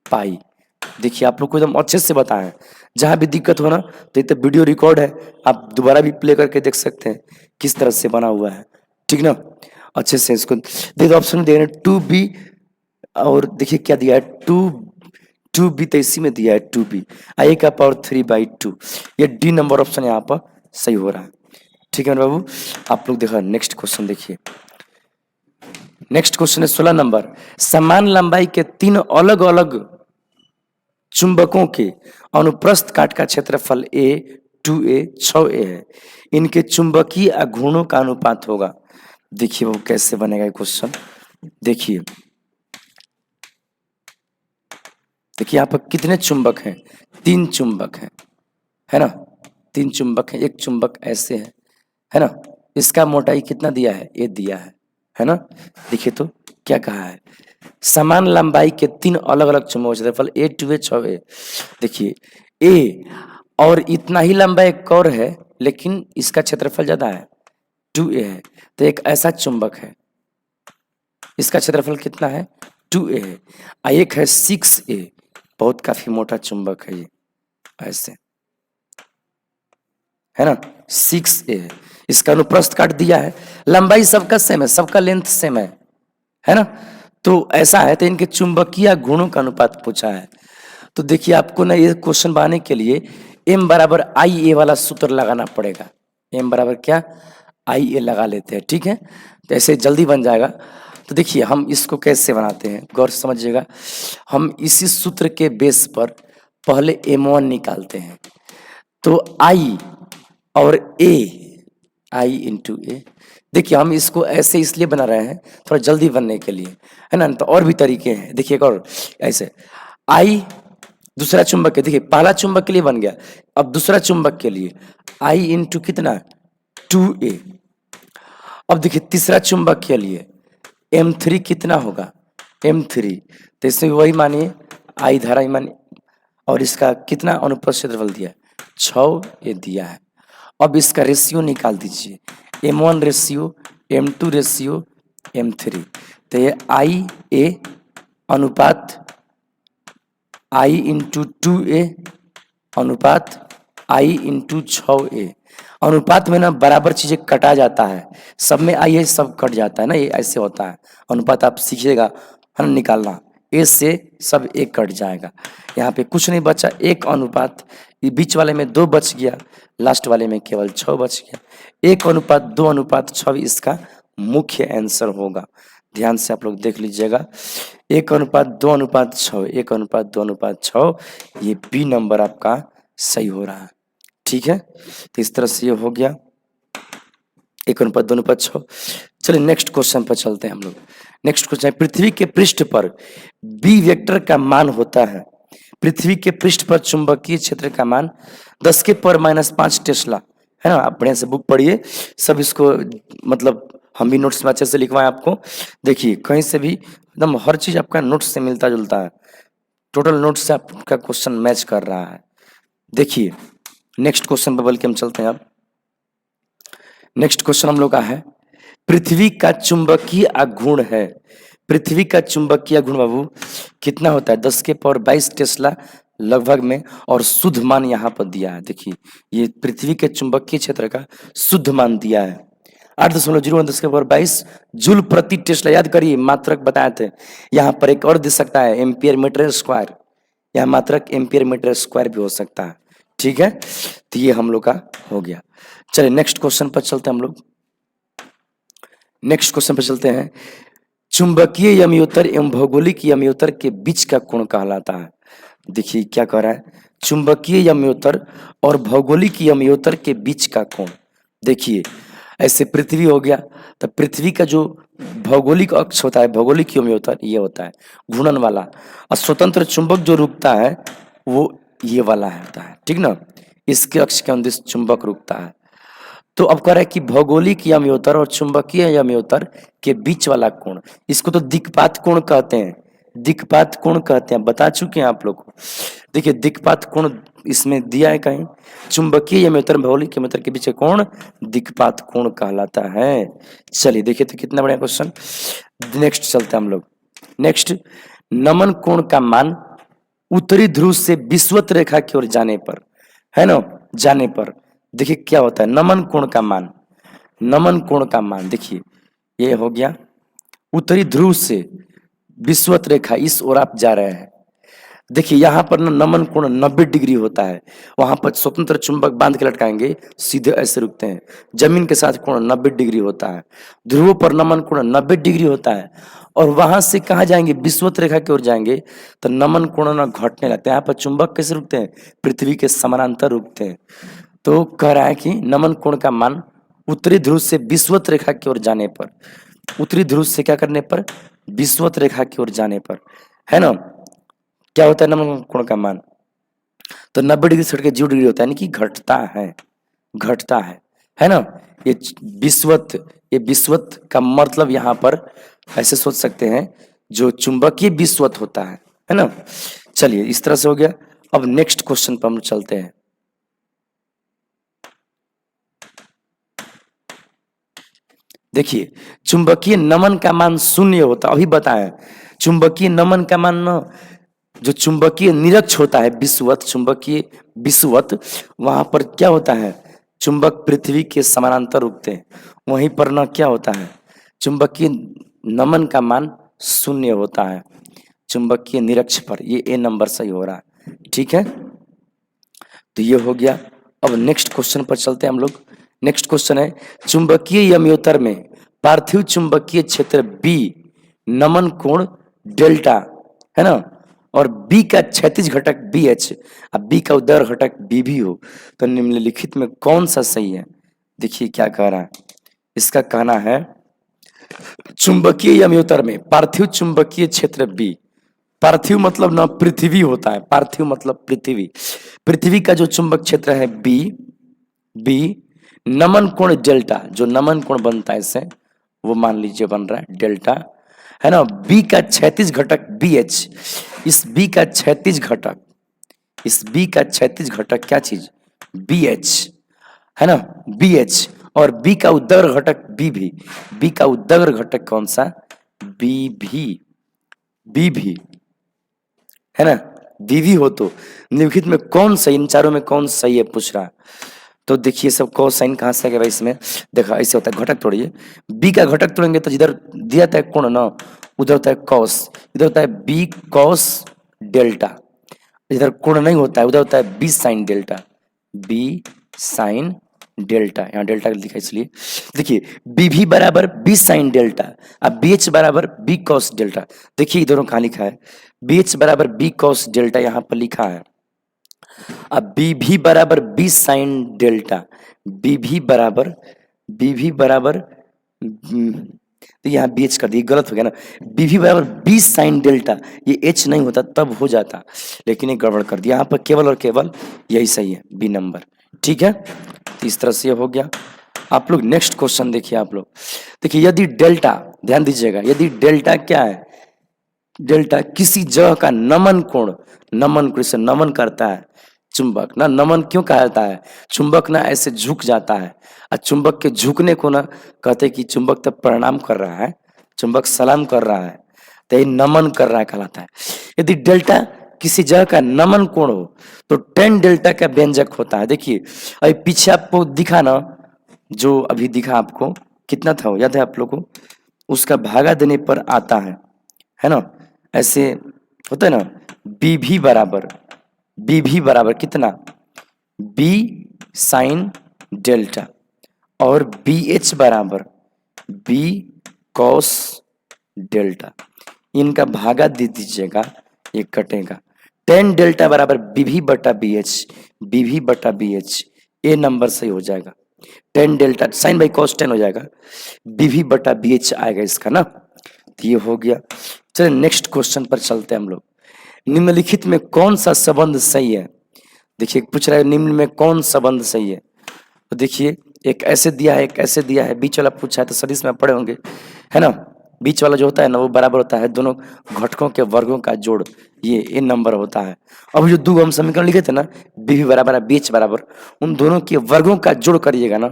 पाई। देखिए आप लोग को एकदम अच्छे से बताएं, जहां भी दिक्कत हो ना तो ये तो वीडियो रिकॉर्ड है, आप दोबारा भी प्ले करके देख सकते हैं किस तरह से बना हुआ है, ठीक ना। अच्छे से इसको देखिए ऑप्शन दे रहे हैं 2b और देखिए क्या दिया है 2b तो इसी में दिया है 2b ए का पावर 3/2, ये डी नंबर ऑप्शन यहाँ पर सही हो रहा है, ठीक है बाबू। आप लोग देखा नेक्स्ट क्वेश्चन देखिए, नेक्स्ट क्वेश्चन है 16 नंबर। समान लंबाई के 3 अलग अलग चुंबकों के अनुप्रस्थ काट का क्षेत्रफल a 2a 6a है, इनके चुंबकीय आघूर्णों का अनुपात होगा। देखिए वो कैसे बनेगा ये क्वेश्चन, देखिए देखिए यहाँ पर कितने चुंबक हैं, 3 चुंबक हैं, है ना, 3 चुंबक हैं, एक चुंबक ऐसे है ना, इसका मोटाई कितना दिया है ये दिया है ना। देखिए तो क्या कहा है, समान लंबाई के 3 अलग अलग चुंबकों क्षेत्रफल a 2a 6a। देखिए ए और इतना ही लंबा एक और है लेकिन इसका क्षेत्रफल ज्यादा है 2a है, तो एक ऐसा चुंबक है इसका क्षेत्रफल कितना है 2a है, और एक है 6a बहुत काफी मोटा चुंबक है ये ऐसे, है ना 6a है, इसका अनुप्रस्थ काट दिया है, लंबाई सबका सेम है, सबका लेंथ सेम है ना, तो ऐसा है, तो इनके चुंबकीय गुणों का अनुपात पूछा है। तो देखिए आपको ना ये क्वेश्चन बनाने के लिए m बराबर आई ए वाला सूत्र लगाना पड़ेगा, m बराबर क्या आई ए लगा लेते हैं, ठीक है, तो ऐसे जल्दी बन जाएगा। तो देखिए हम इसको कैसे बनाते हैं गौर से समझिएगा, हम इसी सूत्र के बेस पर पहले m1 निकालते हैं, तो i और a i इंटू ए। देखिए हम इसको ऐसे इसलिए बना रहे हैं थोड़ा जल्दी बनने के लिए, है ना, तो और भी तरीके हैं। देखिए एक और ऐसे आई दूसरा चुंबक है, देखिए पहला चुंबक के लिए बन गया, अब दूसरा चुंबक के लिए आई इंटू कितना 2a। अब देखिए तीसरा चुंबक के लिए m3 कितना होगा m3, तो इसमें वही मानिए आई धारा मानिए, और इसका कितना अनुप्रस्थ क्षेत्रफल दिया 6 ये दिया है। अब इसका रेशियो निकाल दीजिए m1 ratio m2 ratio m3, तो ये आई ए अनुपात आई इंटू 2a अनुपात आई इंटू 6a। अनुपात में ना बराबर चीजें कटा जाता है, सब में आई है सब कट जाता है ना, ये ऐसे होता है अनुपात, आप सीखिएगा है ना निकालना, ए से सब एक कट जाएगा, यहाँ पे कुछ नहीं बचा, एक अनुपात, ये बीच वाले में 2 बच गया, लास्ट वाले में केवल 6 बच गया, 1:2:6 इसका मुख्य आंसर होगा। ध्यान से आप लोग देख लीजिएगा 1:2:6 1:2:6 ये बी नंबर आपका सही हो रहा है, ठीक है, तो इस तरह से ये हो गया 1:2:6। चलिए नेक्स्ट क्वेश्चन पर चलते हैं हम लोग। नेक्स्ट क्वेश्चन है पृथ्वी के पृष्ठ पर बी वेक्टर का मान होता है, पृथ्वी के पृष्ठ पर चुंबकीय क्षेत्र का मान 10⁻⁻5 टेस्ला, है ना, आप बढ़िया से बुक पढ़िए, सब इसको मतलब हम भी नोट्स में अच्छे से लिखवाएं आपको। देखिए कहीं से भी एकदम हर चीज आपका नोट्स से मिलता जुलता है, टोटल नोट्स से आपका क्वेश्चन मैच कर रहा है। देखिए नेक्स्ट क्वेश्चन पर बल्कि हम चलते हैं अब। नेक्स्ट क्वेश्चन हम लोग का है पृथ्वी का चुंबकीय आघूर्ण है पृथ्वी का चुंबकीय गुण बाबू कितना होता है? 10 के पावर 22 टेस्ला लगभग में, और शुद्ध मान यहाँ पर दिया है। देखिए ये पृथ्वी के चुंबकीय क्षेत्र का शुद्ध मान दिया है 8.01 10 के पावर 22 जूल प्रति टेस्ला। याद करिए मात्रक बताए थे, यहाँ पर एक और दे सकता है एम्पियर मीटर स्क्वायर, यहाँ मात्रक एम्पियर मीटर स्क्वायर भी हो सकता है। ठीक है, तो ये हम लोग का हो गया। चलिए नेक्स्ट क्वेश्चन पर चलते हैं हम लोग। नेक्स्ट क्वेश्चन पर चलते हैं। चुंबकीय यमयोत्तर एवं भौगोलिक यमयोत्तर के बीच का कोण कहलाता है। देखिए क्या कह रहा है, चुंबकीय यमयोत्तर और भौगोलिक यमयोत्तर के बीच का कोण। देखिए ऐसे पृथ्वी हो गया, तो पृथ्वी का जो भौगोलिक अक्ष होता है, भौगोलिक यमयोत्तर ये होता है घूर्णन वाला, और स्वतंत्र चुंबक जो रुकता है वो ये वाला होता है। ठीक ना, इसके अक्ष के अनुदिश चुंबक रुकता है। तो अब कह रहा है कि भौगोलिक यमयोत्तर और चुंबकीय यमयोत्तर के बीच वाला कोण, इसको तो दिक्पात कोण कहते हैं। दिक्पात कोण कहते हैं, बता चुके हैं आप लोग को। देखिए दिक्पात कोण इसमें दिया है कहीं, चुंबकीय यमयोत्तर भौगोलिक यमयोत्तर के बीच का कोण दिक्पात कोण कहलाता है। चलिए देखिए तो कितना बढ़िया क्वेश्चन। नेक्स्ट चलते हैं हम लोग। नेक्स्ट, नमन कोण का मान उत्तरी ध्रुव से विषुवत रेखा की ओर जाने पर, है ना, जाने पर देखिए क्या होता है नमन कोण का मान। नमन कोण का मान देखिए ये हो गया उत्तरी ध्रुव से विषुवत रेखा, इस ओर आप जा रहे हैं। देखिए यहाँ पर ना नमन कोण 90 डिग्री होता है, वहां पर स्वतंत्र चुंबक बांध के लटकाएंगे सीधे ऐसे रुकते हैं। जमीन के साथ कोण 90 डिग्री होता है, ध्रुवों पर नमन कोण 90 डिग्री होता है, और वहां से कहाँ जाएंगे, विषुवत रेखा की ओर जाएंगे तो नमन कोण ना घटने लगते हैं। यहाँ पर चुंबक कैसे रुकते हैं, पृथ्वी के समानांतर रुकते हैं। तो कह रहा है कि नमन कोण का मान उत्तरी ध्रुव से विषुवत रेखा की ओर जाने पर, उत्तरी ध्रुव से क्या करने पर, विषुवत रेखा की ओर जाने पर, है ना, क्या होता है नमन कोण का मान, तो 90 डिग्री से हटके 0 डिग्री होता है, यानी कि घटता है, घटता है ना। ये विषुवत, ये विषुवत का मतलब यहाँ पर ऐसे सोच सकते हैं जो चुंबकीय विषुवत होता है ना। चलिए इस तरह से हो गया। अब नेक्स्ट क्वेश्चन पर हम चलते हैं। देखिए चुंबकीय नमन का मान शून्य होता, अभी बताएं चुंबकीय नमन का मान न, जो चुंबकीय निरक्ष होता है विषुवत, चुंबकीय विषुवत, वहां पर क्या होता है, चुंबक पृथ्वी के समानांतर रुकते हैं, वहीं पर न क्या होता है, चुंबकीय नमन का मान शून्य होता है चुंबकीय निरक्ष पर। ये ए नंबर सही हो रहा है। ठीक है, तो ये हो गया। अब नेक्स्ट क्वेश्चन पर चलते हैं हम लोग। नेक्स्ट क्वेश्चन है, चुंबकीय यमयोत्तर में पार्थिव चुंबकीय क्षेत्र बी नमन कोण डेल्टा, है ना, और बी का क्षैतिज घटक बी एच, अब बी का उदर घटक बी भी हो, तो निम्नलिखित में कौन सा सही है। देखिए क्या कह रहा है, इसका कहना है चुंबकीय यमयोत्तर में पार्थिव चुंबकीय क्षेत्र बी, पार्थिव मतलब ना पृथ्वी होता है, पार्थिव मतलब पृथ्वी, पृथ्वी का जो चुंबक क्षेत्र है बी, बी नमन कोण डेल्टा, जो नमन कोण बनता है इससे वो मान लीजिए बन रहा है डेल्टा, है ना। बी का क्षैतिज घटक बी एच, इस बी का क्षैतिज घटक, इस बी का क्षैतिज घटक क्या चीज, बी एच, है ना, बी एच, और बी का उदर घटक बी भी, बी का उदर घटक कौन सा, बी भी, बी भी, है ना, बी भी हो तो निम्नलिखित में कौन सही, इन चारों में कौन सही है पूछ रहा। तो देखिए सब कोसाइन कहाँ से आ गया भाई, इसमें देखा ऐसे होता है, घटक तोड़िए, बी का घटक तोड़ेंगे तो जिधर दिया था कोण ना उधर होता है कॉस, इधर होता है बी कॉस डेल्टा, इधर कोण नहीं होता है उधर होता है B sine delta, B sine delta, यहाँ डेल्टा लिखा इसलिए। देखिए बी भी बराबर बी साइन डेल्टा, अब बी एच बराबर बी कॉस डेल्टा, देखिए इधरों कहाँ लिखा है, बी एच बराबर बी कॉस डेल्टा यहाँ पर लिखा है, अब बी भी बराबर बी साइन डेल्टा, बी भी बराबर, बी भी बराबर, तो यहाँ बी एच कर दिए, गलत हो गया ना, बी भी बराबर बी साइन डेल्टा, ये एच नहीं होता तब हो जाता, लेकिन ये गड़बड़ कर दिया, यहाँ पर केवल और केवल यही सही है, बी नंबर। ठीक है, तो इस तरह से हो गया। आप लोग नेक्स्ट क्वेश्चन देखिए, आप लोग देखिए यदि डेल्टा, ध्यान दीजिएगा, यदि डेल्टा क्या है, डेल्टा किसी जगह का नमन कोण, नमन कोण से नमन करता है चुंबक ना, नमन क्यों कहता है, चुंबक ना ऐसे झुक जाता है, और चुंबक के झुकने को ना कहते हैं कि चुंबक तब प्रणाम कर रहा है, चुंबक सलाम कर रहा है, तो ये नमन कर रहा कहलाता है। यदि डेल्टा किसी जगह का नमन कोण हो तो टेन डेल्टा का व्यंजक होता है। देखिए अभी पीछे आपको दिखा ना, जो अभी दिखा आपको कितना था वो याद है आप लोग को? उसका भागा देने पर आता है ना, ऐसे होता है ना, बी भी बराबर कितना, बी साइन डेल्टा, और बी एच बराबर बी कॉस डेल्टा। इनका भागा दे दीजिएगा, ये कटेगा। टेन डेल्टा बराबर बीवी बटा बी एच, ये नंबर सही हो जाएगा। Tan delta sine by cos tan हो जाएगा, बीवी बटा बी एच आएगा इसका ना। तो ये हो गया। चलिए नेक्स्ट क्वेश्चन पर चलते हैं हम लोग। निम्नलिखित में कौन सा संबंध सही है? देखिए पूछ रहा है निम्न में कौन संबंध सही है। तो देखिए एक ऐसे दिया है, एक ऐसे दिया है, बीच वाला पूछा है तो सदिश में पढ़े होंगे, है ना। बीच वाला जो होता है ना वो बराबर होता है दोनों घटकों के वर्गों का जोड़, ये नंबर होता है। अब जो दो हम समीकरण लिखे थे ना, बी बराबर है बी एच बराबर, उन दोनों के वर्गों का जोड़ करिएगा ना,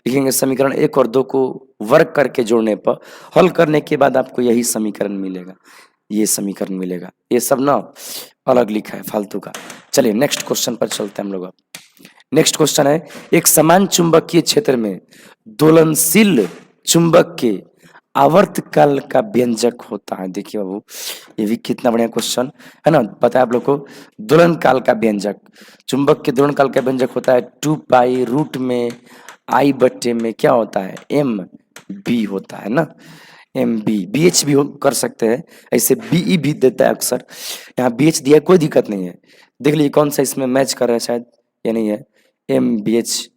लिखेंगे समीकरण 1 और 2 को वर्ग करके जोड़ने पर हल करने के बाद आपको यही समीकरण मिलेगा, ये समीकरण मिलेगा। ये सब ना अलग लिखा है फालतू का। चलिए नेक्स्ट क्वेश्चन पर चलते हैं हम लोग। अब नेक्स्ट क्वेश्चन है, एक समान चुंबकीय क्षेत्र में दोलनशील चुंबक के आवर्तकाल का व्यंजक होता है। देखिए बाबू ये भी कितना बढ़िया क्वेश्चन है ना, पता है आप लोग को। दोलन काल का व्यंजक, चुंबक के दोलन काल का व्यंजक होता है 2 पाई रूट में आई बट्टे में क्या होता है, एम बी होता है ना, एम बी। बी एच भी कर सकते हैं, ऐसे बीई भी देता है अक्सर। यहाँ बी एच दिया कोई दिक्कत नहीं है। देख लीजिए कौन सा इसमें मैच कर रहा है, शायद ये नहीं है, एम बी एच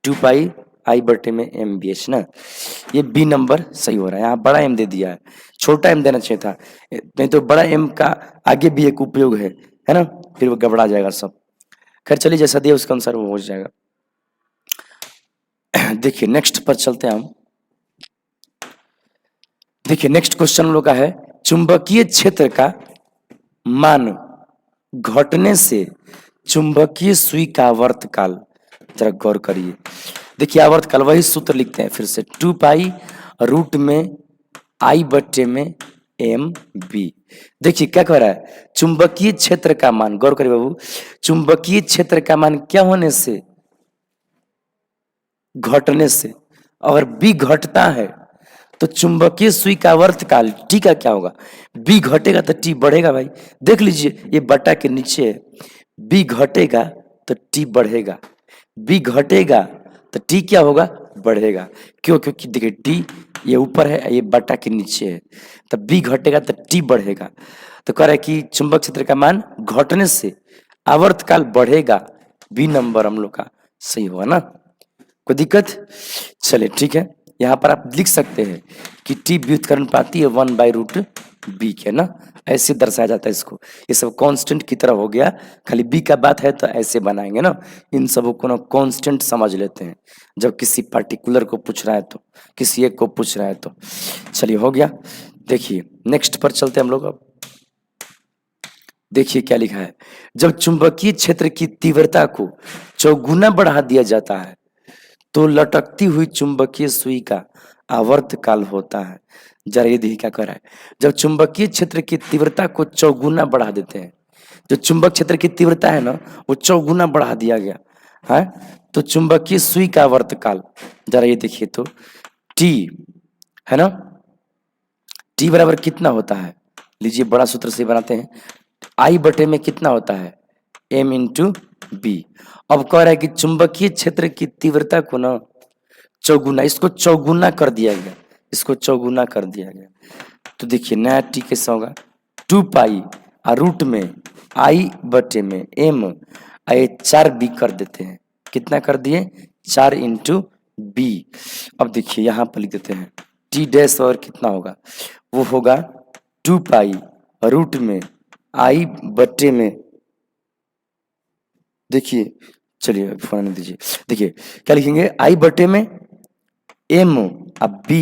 2 पाई आई बटे में एम बी एच ना, ये बी नंबर सही हो रहा है। यहाँ बड़ा एम दे दिया है, छोटा एम देना चाहिए था, नहीं तो बड़ा एम का आगे भी एक उपयोग है ना, फिर वो गबड़ा जाएगा सब। खैर चलिए जैसा दिया उसके अनुसार वो हो जाएगा। देखिए नेक्स्ट पर चलते हैं हम। देखिए नेक्स्ट क्वेश्चन हम लोग का है, चुंबकीय क्षेत्र का मान घटने से चुंबकीय सुई का आवर्तकाल, जरा गौर करिए। देखिए आवर्तकाल वही सूत्र लिखते हैं फिर से, 2 पाई रूट में आई बट्टे में एम बी। देखिए क्या कह रहा है, चुंबकीय क्षेत्र का मान, गौर करिए बाबू, चुंबकीय क्षेत्र का मान क्या होने से, घटने से। अगर बी घटता है तो चुंबकीय सुई का आवर्तकाल टी का क्या होगा, बी घटेगा तो टी बढ़ेगा भाई। देख लीजिए ये बटा के नीचे है, बी घटेगा तो टी बढ़ेगा, बी घटेगा तो टी क्या होगा, बढ़ेगा। क्यों, क्योंकि देखिए टी ये ऊपर है, ये बटा के नीचे है, तो बी घटेगा तो टी बढ़ेगा। तो कह रहा है कि चुंबक क्षेत्र का मान घटने से आवर्तकाल बढ़ेगा, बी नंबर हम लोग का सही होगा ना, कोई दिक्कत। चलिए ठीक है, यहाँ पर आप लिख सकते हैं कि टी व्युत्क्रमण पाती है 1/रूट बी के ना, ऐसे दर्शाया जाता है इसको। ये सब कांस्टेंट की तरह हो गया, खाली बी का बात है तो ऐसे बनाएंगे ना, इन सबों को ना कांस्टेंट समझ लेते हैं जब किसी पर्टिकुलर को पूछ रहा है तो, किसी एक को पूछ रहा है तो। चलिए हो गया। देखिए नेक्स्ट पर चलते हैं हम लोग। अब देखिए क्या लिखा है, जब चुंबकीय क्षेत्र की तीव्रता को चौगुना बढ़ा दिया जाता है तो लटकती हुई चुंबकीय सुई का आवर्तकाल होता है। जरा ये देखिए क्या कर रहा है, जब चुंबकीय क्षेत्र की तीव्रता को चौगुना बढ़ा देते हैं, जो चुंबक क्षेत्र की तीव्रता है ना वो चौगुना बढ़ा दिया गया है, तो चुंबकीय सुई का आवर्तकाल, जरा ये देखिए तो टी है ना, टी बराबर कितना होता है, लीजिए बड़ा सूत्र से बनाते हैं, आई बटे में कितना होता है, एम इंटू बी। अब कह रहा है कि चुंबकीय क्षेत्र की तीव्रता को ना चौगुना, इसको चौगुना कर दिया गया, इसको चौगुना कर दिया गया। तो देखिए नया टी कैसा होगा, 2 पाई रूट में आई बटे में एम, आए 4 बी कर देते हैं, कितना कर दिए 4 इंटू बी। अब देखिए यहाँ पर लिख देते हैं टी डैश, और कितना होगा, वो होगा 2 पाई रूट में आई बटे में, देखिए चलिए फोन दीजिए, देखिए क्या लिखेंगे, आई बटे में एम अब बी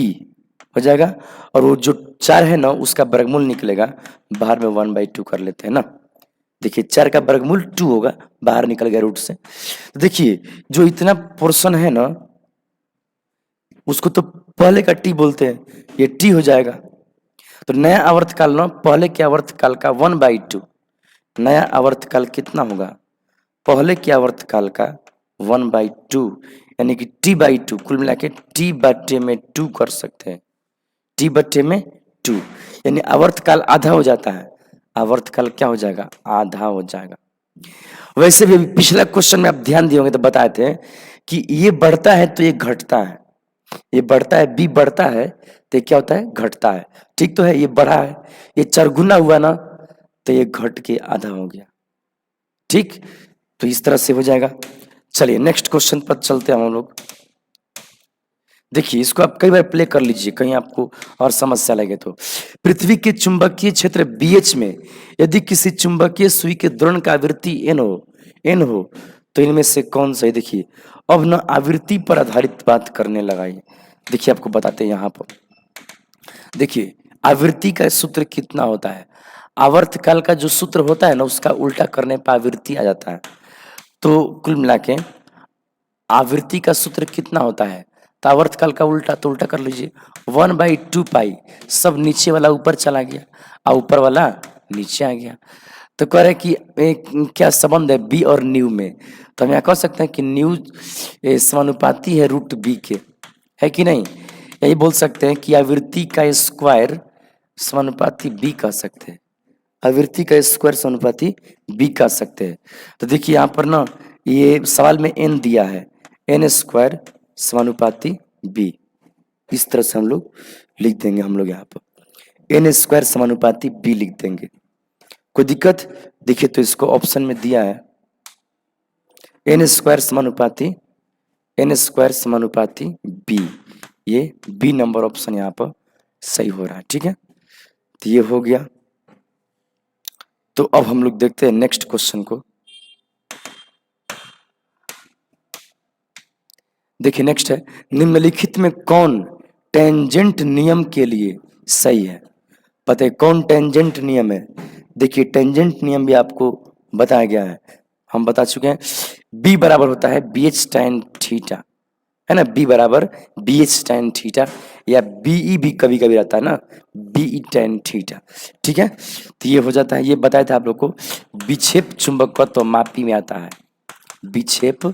हो जाएगा, और वो जो 4 है ना उसका वर्गमूल निकलेगा, बाहर में 1/2 कर लेते हैं ना। देखिए 4 का वर्गमूल 2 होगा, बाहर निकल गया रूट से। तो देखिए जो इतना पोर्शन है ना उसको तो पहले का टी बोलते हैं, ये टी हो जाएगा। तो नया आवर्तकाल ना पहले के आवर्तकाल का 1/2, नया आवर्तकाल कितना होगा, पहले के आवर्तकाल का 1/2, यानी कि t/2, कुल मिला के t/2 कर सकते हैं, t/2, यानी आवर्तकाल आधा हो जाता है, आवर्तकाल क्या हो जाएगा, आधा हो जाएगा। वैसे भी पिछला क्वेश्चन में आप ध्यान दिए होंगे तो बताए थे कि ये बढ़ता है तो ये घटता है, ये बढ़ता है, बी बढ़ता है तो ये क्या होता है, घटता है। ठीक तो है, ये बढ़ा है, ये चरगुना हुआ ना तो ये घट के आधा हो गया। ठीक, तो इस तरह से हो जाएगा। चलिए नेक्स्ट क्वेश्चन पर चलते हैं हम लोग। देखिए इसको आप कई बार प्ले कर लीजिए, कहीं आपको और समस्या लगे तो। पृथ्वी के चुंबकीय क्षेत्र BH में यदि किसी चुंबकीय सुई के द्रोण का आवृत्ति n हो तो इनमें से कौन सा है। देखिए अब न आवृत्ति पर आधारित बात करने लगा ये। देखिए आपको बताते हैं यहाँ पर, देखिए आवृत्ति का सूत्र कितना होता है, आवर्तकाल का जो सूत्र होता है ना उसका उल्टा करने पर आवृत्ति आ जाता है। तो कुल मिला के आवृत्ति का सूत्र कितना होता है, तो आवर्तकाल का उल्टा, तो उल्टा कर लीजिए 1/2 पाई, सब नीचे वाला ऊपर चला गया और ऊपर वाला नीचे आ गया। तो कह रहे कि क्या संबंध है बी और न्यू में, तो हम यहाँ कह सकते हैं कि न्यू समानुपाती है √b के, है कि नहीं। यही बोल सकते हैं कि आवृत्ति का स्क्वायर समानुपाती b कह सकते हैं, आवृत्ति का स्क्वायर समानुपाती b कह सकते हैं। तो देखिए यहाँ पर ना ये सवाल में n दिया है, n² समानुपाती b, इस तरह से हम लोग लिख देंगे, हम लोग यहाँ पर n² समानुपाती b लिख देंगे, कोई दिक्कत। देखिए तो इसको ऑप्शन में दिया है n² समानुपाती b, ये बी नंबर ऑप्शन यहाँ पर सही हो रहा है। ठीक है, तो ये हो गया। तो अब हम लोग देखते हैं नेक्स्ट क्वेश्चन को। देखिए नेक्स्ट है, निम्नलिखित में कौन टेंजेंट नियम के लिए सही है। पता है कौन टेंजेंट नियम है। देखिए टेंजेंट नियम भी आपको बताया गया है, हम बता चुके हैं। B बराबर होता है BH tan थीटा, है ना, B बराबर BH tan थीटा, या BE भी कभी कभी रहता है ना, BE tan थीटा। ठीक है, तो ये हो जाता है, ये बताया था आप लोग को। विक्षेप चुंबकत्व मापी में आता है, विक्षेप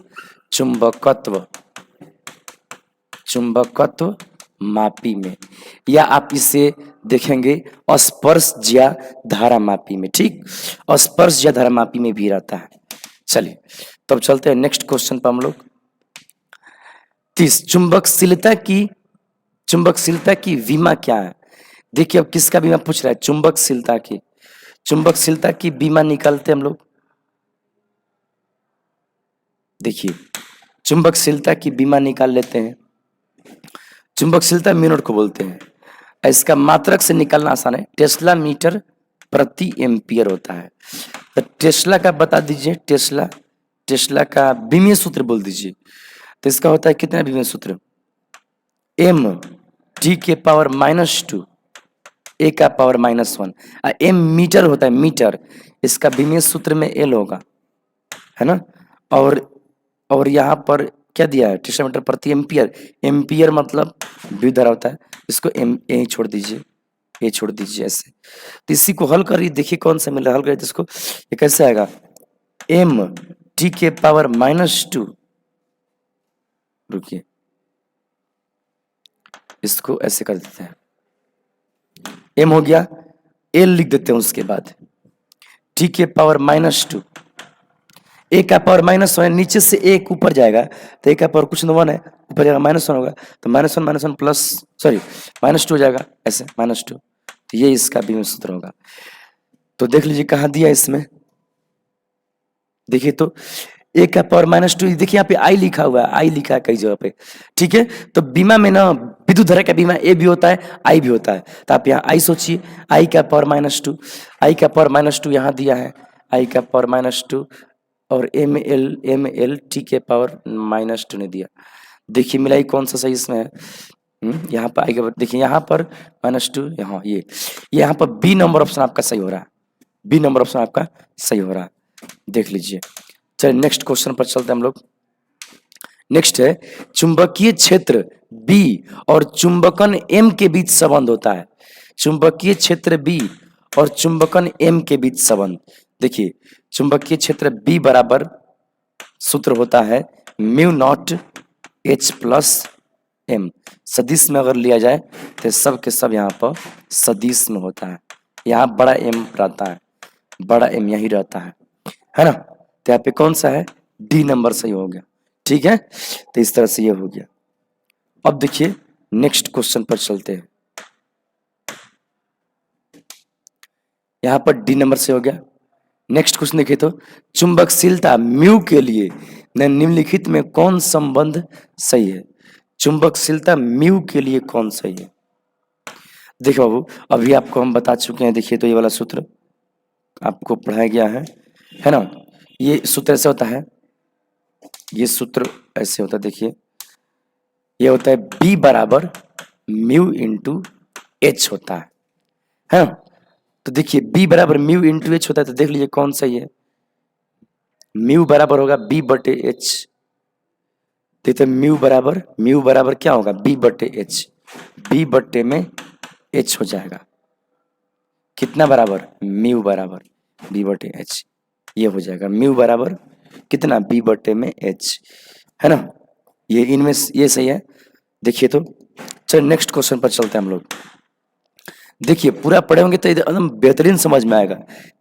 चुंबकत्व मापी में, या आप इसे देखेंगे स्पर्शज्या धारा मापी में। ठीक, स्पर्शज्या धारा मापी में भी रहता है। चलिए तब चलते हैं नेक्स्ट क्वेश्चन पर हम लोग। 30 चुंबकशीलता की विमा क्या है। देखिए अब किसका बीमा पूछ रहा है, चुंबकशीलता की बीमा निकालते हम लोग। देखिए चुंबकशीलता की बीमा निकाल लेते हैं। चुंबकशीलता मिनट को बोलते हैं, इसका मात्रक से निकालना आसान है, टेस्ला मीटर प्रति एम्पियर होता है। तो टेस्ला का बता दीजिए, टेस्ला का बीमीय सूत्र बोल दीजिए। तो इसका होता है कितना बीमीय सूत्र, m(10⁻², a⁻1, m मीटर होता है, मीटर, इसका बीमीय सूत्र में l होगा, है ना। और यहाँ पर क्या दिया है, टेस्ला मीटर प्रति एम्पियर, एम्पियर मतलब विद्युत धारा होता है, इसको ए छोड़ दीजिए ऐसे। तो इसी को हल करिए, देखिए कौन सा मिल रहा है, हल करिए तो इसको, ये कैसे आएगा, m(10⁻²), रुकिए इसको ऐसे कर देते हैं, m हो गया, l लिख देते हैं उसके बाद, (10⁻²), a⁻1 नीचे से एक ऊपर जाएगा तो a⁻, कुछ 1 है, ऊपर जाएगा -1 होगा, तो -1 प्लस -2 हो जाएगा, ऐसे -2। तो ये इसका बीमीय सूत्र होगा। तो देख लीजिए कहाँ दिया इसमें, देखिए तो a⁻², देखिए यहाँ पे I लिखा हुआ है, I लिखा है कई जगह पे। ठीक है, तो बीमा में ना विद्युत धारा का बीमा A भी होता है, I भी होता है। तो आप यहाँ I सोचिए, I⁻², I⁻² यहाँ दिया है, I⁻², और ml T⁻² ने दिया। देखिए मिलाई कौन सा सही इसमें है, यहाँ पर आएगा, देखिए यहाँ पर -2, यहाँ यहाँ पर बी नंबर ऑप्शन आपका सही हो रहा है, बी नंबर ऑप्शन आपका सही हो रहा है, देख लीजिए। चलिए नेक्स्ट क्वेश्चन पर चलते हैं हम लोग। नेक्स्ट है, चुंबकीय क्षेत्र B और चुंबकन M के बीच संबंध होता है। चुंबकीय क्षेत्र बी और चुंबकन एम के बीच संबंध। देखिए चुंबकीय क्षेत्र बी बराबर सूत्र होता है mu naught H plus M. सदिश में अगर लिया जाए तो सब के सब यहाँ पर सदिश में होता है, यहाँ बड़ा एम रहता है, बड़ा एम यही रहता है ना। तो यहाँ पे कौन सा है, डी नंबर सही हो गया। ठीक है, तो इस तरह से ये हो गया। अब देखिए नेक्स्ट क्वेश्चन पर चलते हैं। यहाँ पर डी नंबर से हो गया। नेक्स्ट क्वेश्चन देखिए तो चुंबकशीलता म्यू के लिए निम्नलिखित में कौन संबंध सही है। चुंबकशीलता म्यू के लिए कौन सही है। देखो बाबू अभी आपको हम बता चुके हैं, देखिए तो ये वाला सूत्र आपको पढ़ाया गया है ना। ये सूत्र ऐसे होता है, ये सूत्र ऐसे होता है, देखिए ये होता है बी बराबर म्यू इंटू एच होता है ना। तो देखिए बी बराबर म्यू इंटू एच होता है, तो देख लीजिए कौन सही है। म्यू बराबर होगा बी बटे एच, तो म्यू बराबर क्या होगा, बी बटे एच, बी बटे में एच हो जाएगा। कितना बराबर, म्यू बराबर बी बटे एच, ये हो जाएगा म्यू बराबर कितना, बी बटे में एच, है ना। ये इनमें ये सही है। देखिए तो चलो नेक्स्ट क्वेश्चन पर चलते हैं हम लोग। देखिए पूरा पढ़े होंगे तो एकदम बेहतरीन समझ में आएगा,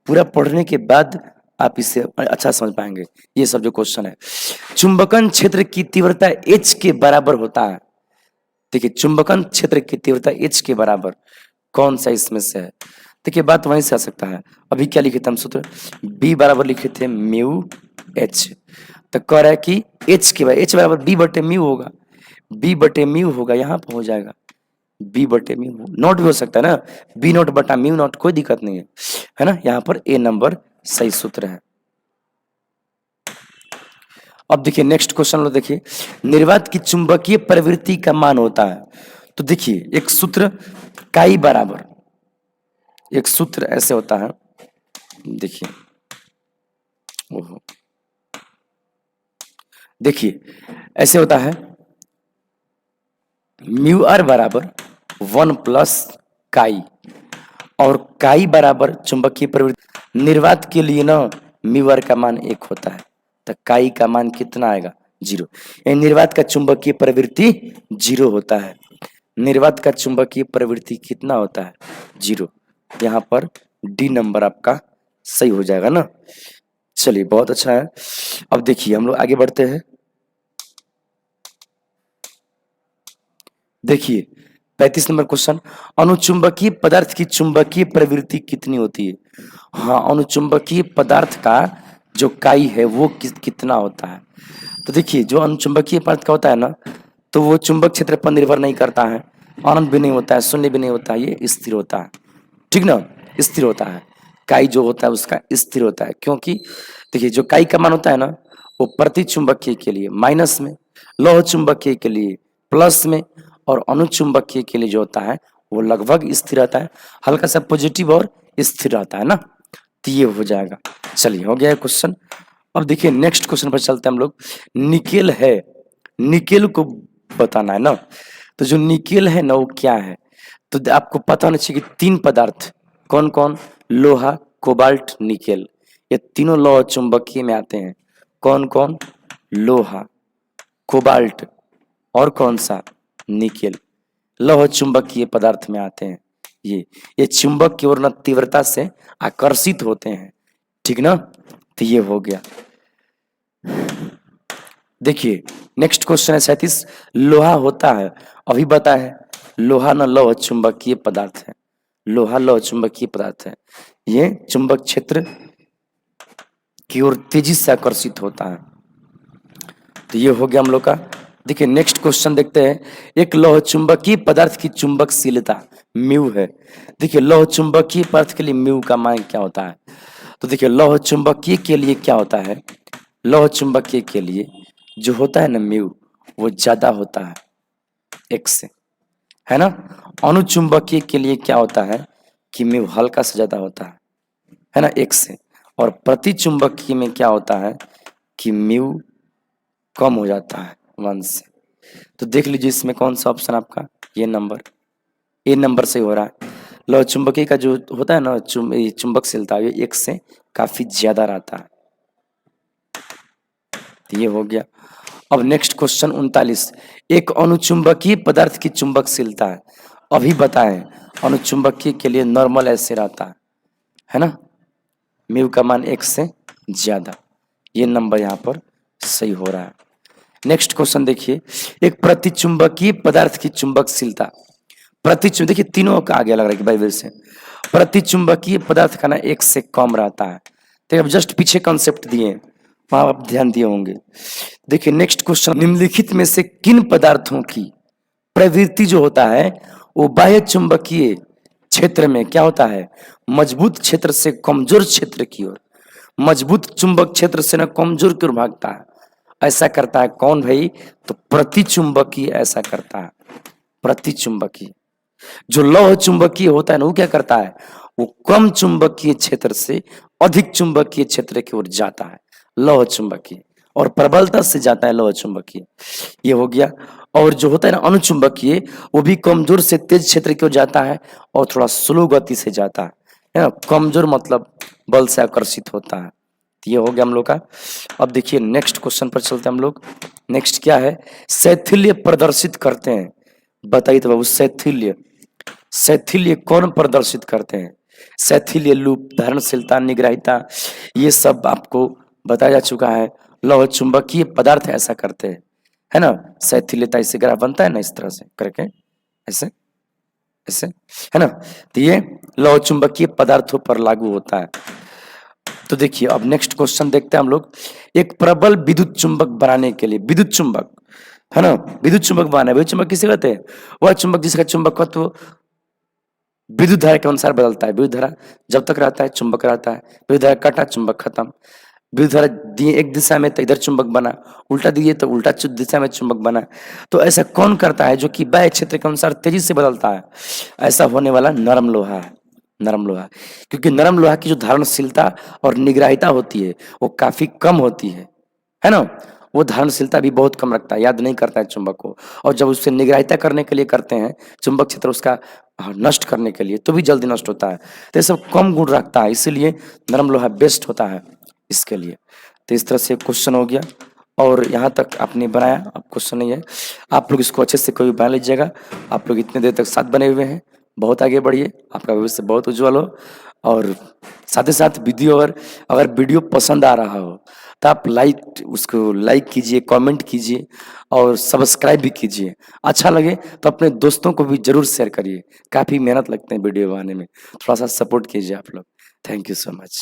पूरा पढ़ने के बाद आप इसे अच्छा समझ पाएंगे। ये सब जो क्वेश्चन है, चुंबकन क्षेत्र की तीव्रता एच के बराबर होता है। देखिए चुंबकन क्षेत्र की तीव्रता एच के बराबर कौन सा इसमें से है। देखिए बात वहीं से आ सकता है। अभी क्या लिखे थे हम सूत्र, बी बराबर लिखे थे म्यू एच, तो कह रहा है कि एच के बराबर, एच बराबर बी बटे म्यू होगा, बी बटे म्यू होगा, यहाँ पर हो जाएगा बी बटे म्यू, नॉट भी हो सकता है ना, बी नॉट बटा म्यू नॉट, कोई दिक्कत नहीं है ना। यहाँ पर ए नंबर सही सूत्र है। अब देखिए नेक्स्ट क्वेश्चन लो, देखिए निर्वात की चुंबकीय प्रवृत्ति का मान होता है। तो देखिए एक सूत्र काई बराबर, एक सूत्र ऐसे होता है, देखिए ओहो, देखिए ऐसे होता है म्यू आर बराबर 1 प्लस काई, और काई बराबर चुंबकीय प्रवृत्ति, निर्वात के लिए ना म्यू आर का मान 1 होता है, तो काई का मान कितना आएगा, 0। निर्वात का चुंबकीय प्रवृत्ति 0 होता है, निर्वात का चुंबकीय प्रवृत्ति कितना होता है, 0। यहाँ पर डी नंबर आपका सही हो जाएगा ना। चलिए बहुत अच्छा है। अब देखिए हम लोग आगे बढ़ते हैं। देखिए 35 नंबर क्वेश्चन, अनुचुंबकीय पदार्थ की चुंबकीय प्रवृत्ति कितनी होती है। हाँ अनुचुंबकीय पदार्थ का जो काई है वो कितना होता है। तो देखिए जो अनुचुंबकीय पदार्थ का होता है ना, तो वो चुंबक क्षेत्र पर निर्भर नहीं करता है, अनंत भी नहीं होता है, शून्य भी नहीं होता है, ये स्थिर होता है, ठीक ना, स्थिर होता है। काई जो होता है उसका स्थिर होता है, क्योंकि देखिए जो काई का मान होता है ना वो प्रति चुंबकीय के लिए माइनस में, लौह चुंबकीय के लिए प्लस में, और अनुचुंबकीय के लिए जो होता है वो लगभग स्थिर रहता है, हल्का सा पॉजिटिव और स्थिर रहता है ना। तो ये हो जाएगा। चलिए हो गया क्वेश्चन। अब देखिए नेक्स्ट क्वेश्चन पर चलते हैं हम लोग। निकेल है, निकेल को बताना है ना, तो जो निकेल है ना वो क्या है, तो आपको पता होना चाहिए कि 3 पदार्थ कौन कौन, लोहा कोबाल्ट निकेल, ये तीनों लौह चुंबकीय में आते हैं। कौन कौन, लोहा कोबाल्ट और कौन सा, निकेल, लौह चुंबकीय पदार्थ में आते हैं। ये चुंबक की ओर न तीव्रता से आकर्षित होते हैं, ठीक ना। तो ये हो गया। देखिए नेक्स्ट क्वेश्चन है 37, लोहा होता है, अभी बता है लोहा न लौह चुंबकीय पदार्थ है, लोहा लौह चुंबकीय पदार्थ है, ये चुंबक क्षेत्र की ओर तेजी से आकर्षित होता है। तो ये हो गया हम लोग का। देखिए नेक्स्ट क्वेश्चन देखते हैं, एक लौह चुंबकीय पदार्थ की चुंबकशीलता म्यू है। देखिए लौह चुंबकीय पदार्थ के लिए म्यू का मान क्या होता है। तो देखिए लौह चुंबकीय के लिए क्या होता है, लौह चुंबकीय के लिए जो होता है ना म्यू वो ज्यादा होता है 1 से, है ना। अनुचुंबकीय के लिए क्या होता है कि म्यू हल्का से ज्यादा होता है ना 1 से, और प्रति चुंबकीय में क्या होता है कि म्यू कम हो जाता है 1 से। तो देख लीजिए इसमें कौन सा ऑप्शन आपका, ये नंबर, ए नंबर से हो रहा है। लोह चुंबकीय का जो होता है ना ये चुंबकशीलता ये एक से काफी ज्यादा रहता है। तो ये हो गया। अब नेक्स्ट क्वेश्चन 39, एक अनुचुंबकीय पदार्थ की चुंबकशीलता है अभी बताएं। अनुचुंबकीय के लिए नॉर्मल ऐसे रहता है ना, म्यू का मान एक से ज्यादा, ये नंबर यहाँ पर सही हो रहा है। नेक्स्ट क्वेश्चन देखिए, एक प्रतिचुंबकीय पदार्थ की चुंबकशीलता, देखिए तीनों का आगे लग रहा है कि बाइबल से, प्रतिचुंबकीय पदार्थ का ना एक से कम रहता है। तो अब जस्ट पीछे कॉन्सेप्ट दिए वहां आप ध्यान दिए होंगे। देखिए नेक्स्ट क्वेश्चन, निम्नलिखित में से किन पदार्थों की प्रवृत्ति जो होता है वो बाह्य चुंबकीय क्षेत्र में क्या होता है, मजबूत क्षेत्र से कमजोर क्षेत्र की ओर, मजबूत चुंबक क्षेत्र से ना कमजोर की ओर भागता है। ऐसा करता है कौन भाई, तो प्रतिचुंबकीय ऐसा करता है। प्रतिचुंबकीय जो लौह चुंबकीय होता है ना वो क्या करता है, वो कम चुंबकीय क्षेत्र से अधिक चुंबकीय क्षेत्र की ओर जाता है लौह चुंबकीय, और प्रबलता से जाता है लौह चुंबकीय, ये हो गया। और जो होता है ना अनुचुंबकीय वो भी कमजोर से तेज क्षेत्र की ओर जाता है और थोड़ा स्लो गति से जाता है ना, कमजोर मतलब बल से आकर्षित होता है। तो ये हो गया हम लोग का। अब देखिए नेक्स्ट क्वेश्चन पर चलते हैं हम लोग। नेक्स्ट क्या है, शैथिल्य प्रदर्शित करते हैं, बताइए तो बाबू शैथिल्य, शैथिल्य कौन प्रदर्शित करते हैं, शैथिल्य लूप धारणशीलता निग्राहिता ये सब आपको बताया जा चुका है। लौह चुंबकीय पदार्थ ऐसा करते हैं है ना, शैथिल्यता इससे ग्राफ बनता है ना इस तरह से करके, ऐसे ऐसे है ना। तो ये लौह चुंबकीय पदार्थों पर लागू होता है। तो देखिए अब नेक्स्ट क्वेश्चन देखते हैं हम लोग, एक प्रबल विद्युत चुंबक बनाने के लिए, विद्युत चुंबक है ना, विद्युत चुंबक बनाना है, विद्युत चुंबक किसे कहते हैं, वह चुंबक जिसका चुंबकत्व विद्युत धारा के अनुसार बदलता है। विद्युत धारा जब तक रहता है चुंबक रहता है, विद्युत धारा कटा चुंबक खत्म, विद्युत धारा दिए एक दिशा में तो इधर चुंबक बना, उल्टा दिए तो उल्टा दिशा में चुंबक बना। तो ऐसा कौन करता है जो कि बाह्य क्षेत्र के अनुसार तेजी से बदलता है, ऐसा होने वाला नरम लोहा है, नरम लोहा, क्योंकि नरम लोहा की जो धारणशीलता और निग्राहिता होती है वो काफी कम होती है ना, वो धारणशीलता भी बहुत कम रखता है, याद नहीं करता है चुंबक को, और जब उससे निग्राहिता करने के लिए करते हैं चुंबक क्षेत्र उसका नष्ट करने के लिए तो भी जल्दी नष्ट होता है। तो ये सब कम गुण रखता है, इसीलिए नरम लोहा बेस्ट होता है इसके लिए। तो इस तरह से क्वेश्चन हो गया, और यहाँ तक आपने बनाया, अब क्वेश्चन नहीं है, आप लोग इसको अच्छे से कोई बना लीजिएगा। आप लोग इतने देर तक साथ बने हुए हैं, बहुत आगे बढ़िए, आपका भविष्य बहुत उज्जवल हो। और साथ ही साथ वीडियो अगर वीडियो पसंद आ रहा हो तो आप उसको लाइक कीजिए, कमेंट कीजिए और सब्सक्राइब भी कीजिए। अच्छा लगे तो अपने दोस्तों को भी जरूर शेयर करिए, काफ़ी मेहनत लगते हैं वीडियो बनाने में, थोड़ा सा सपोर्ट कीजिए आप लोग। Thank you so much.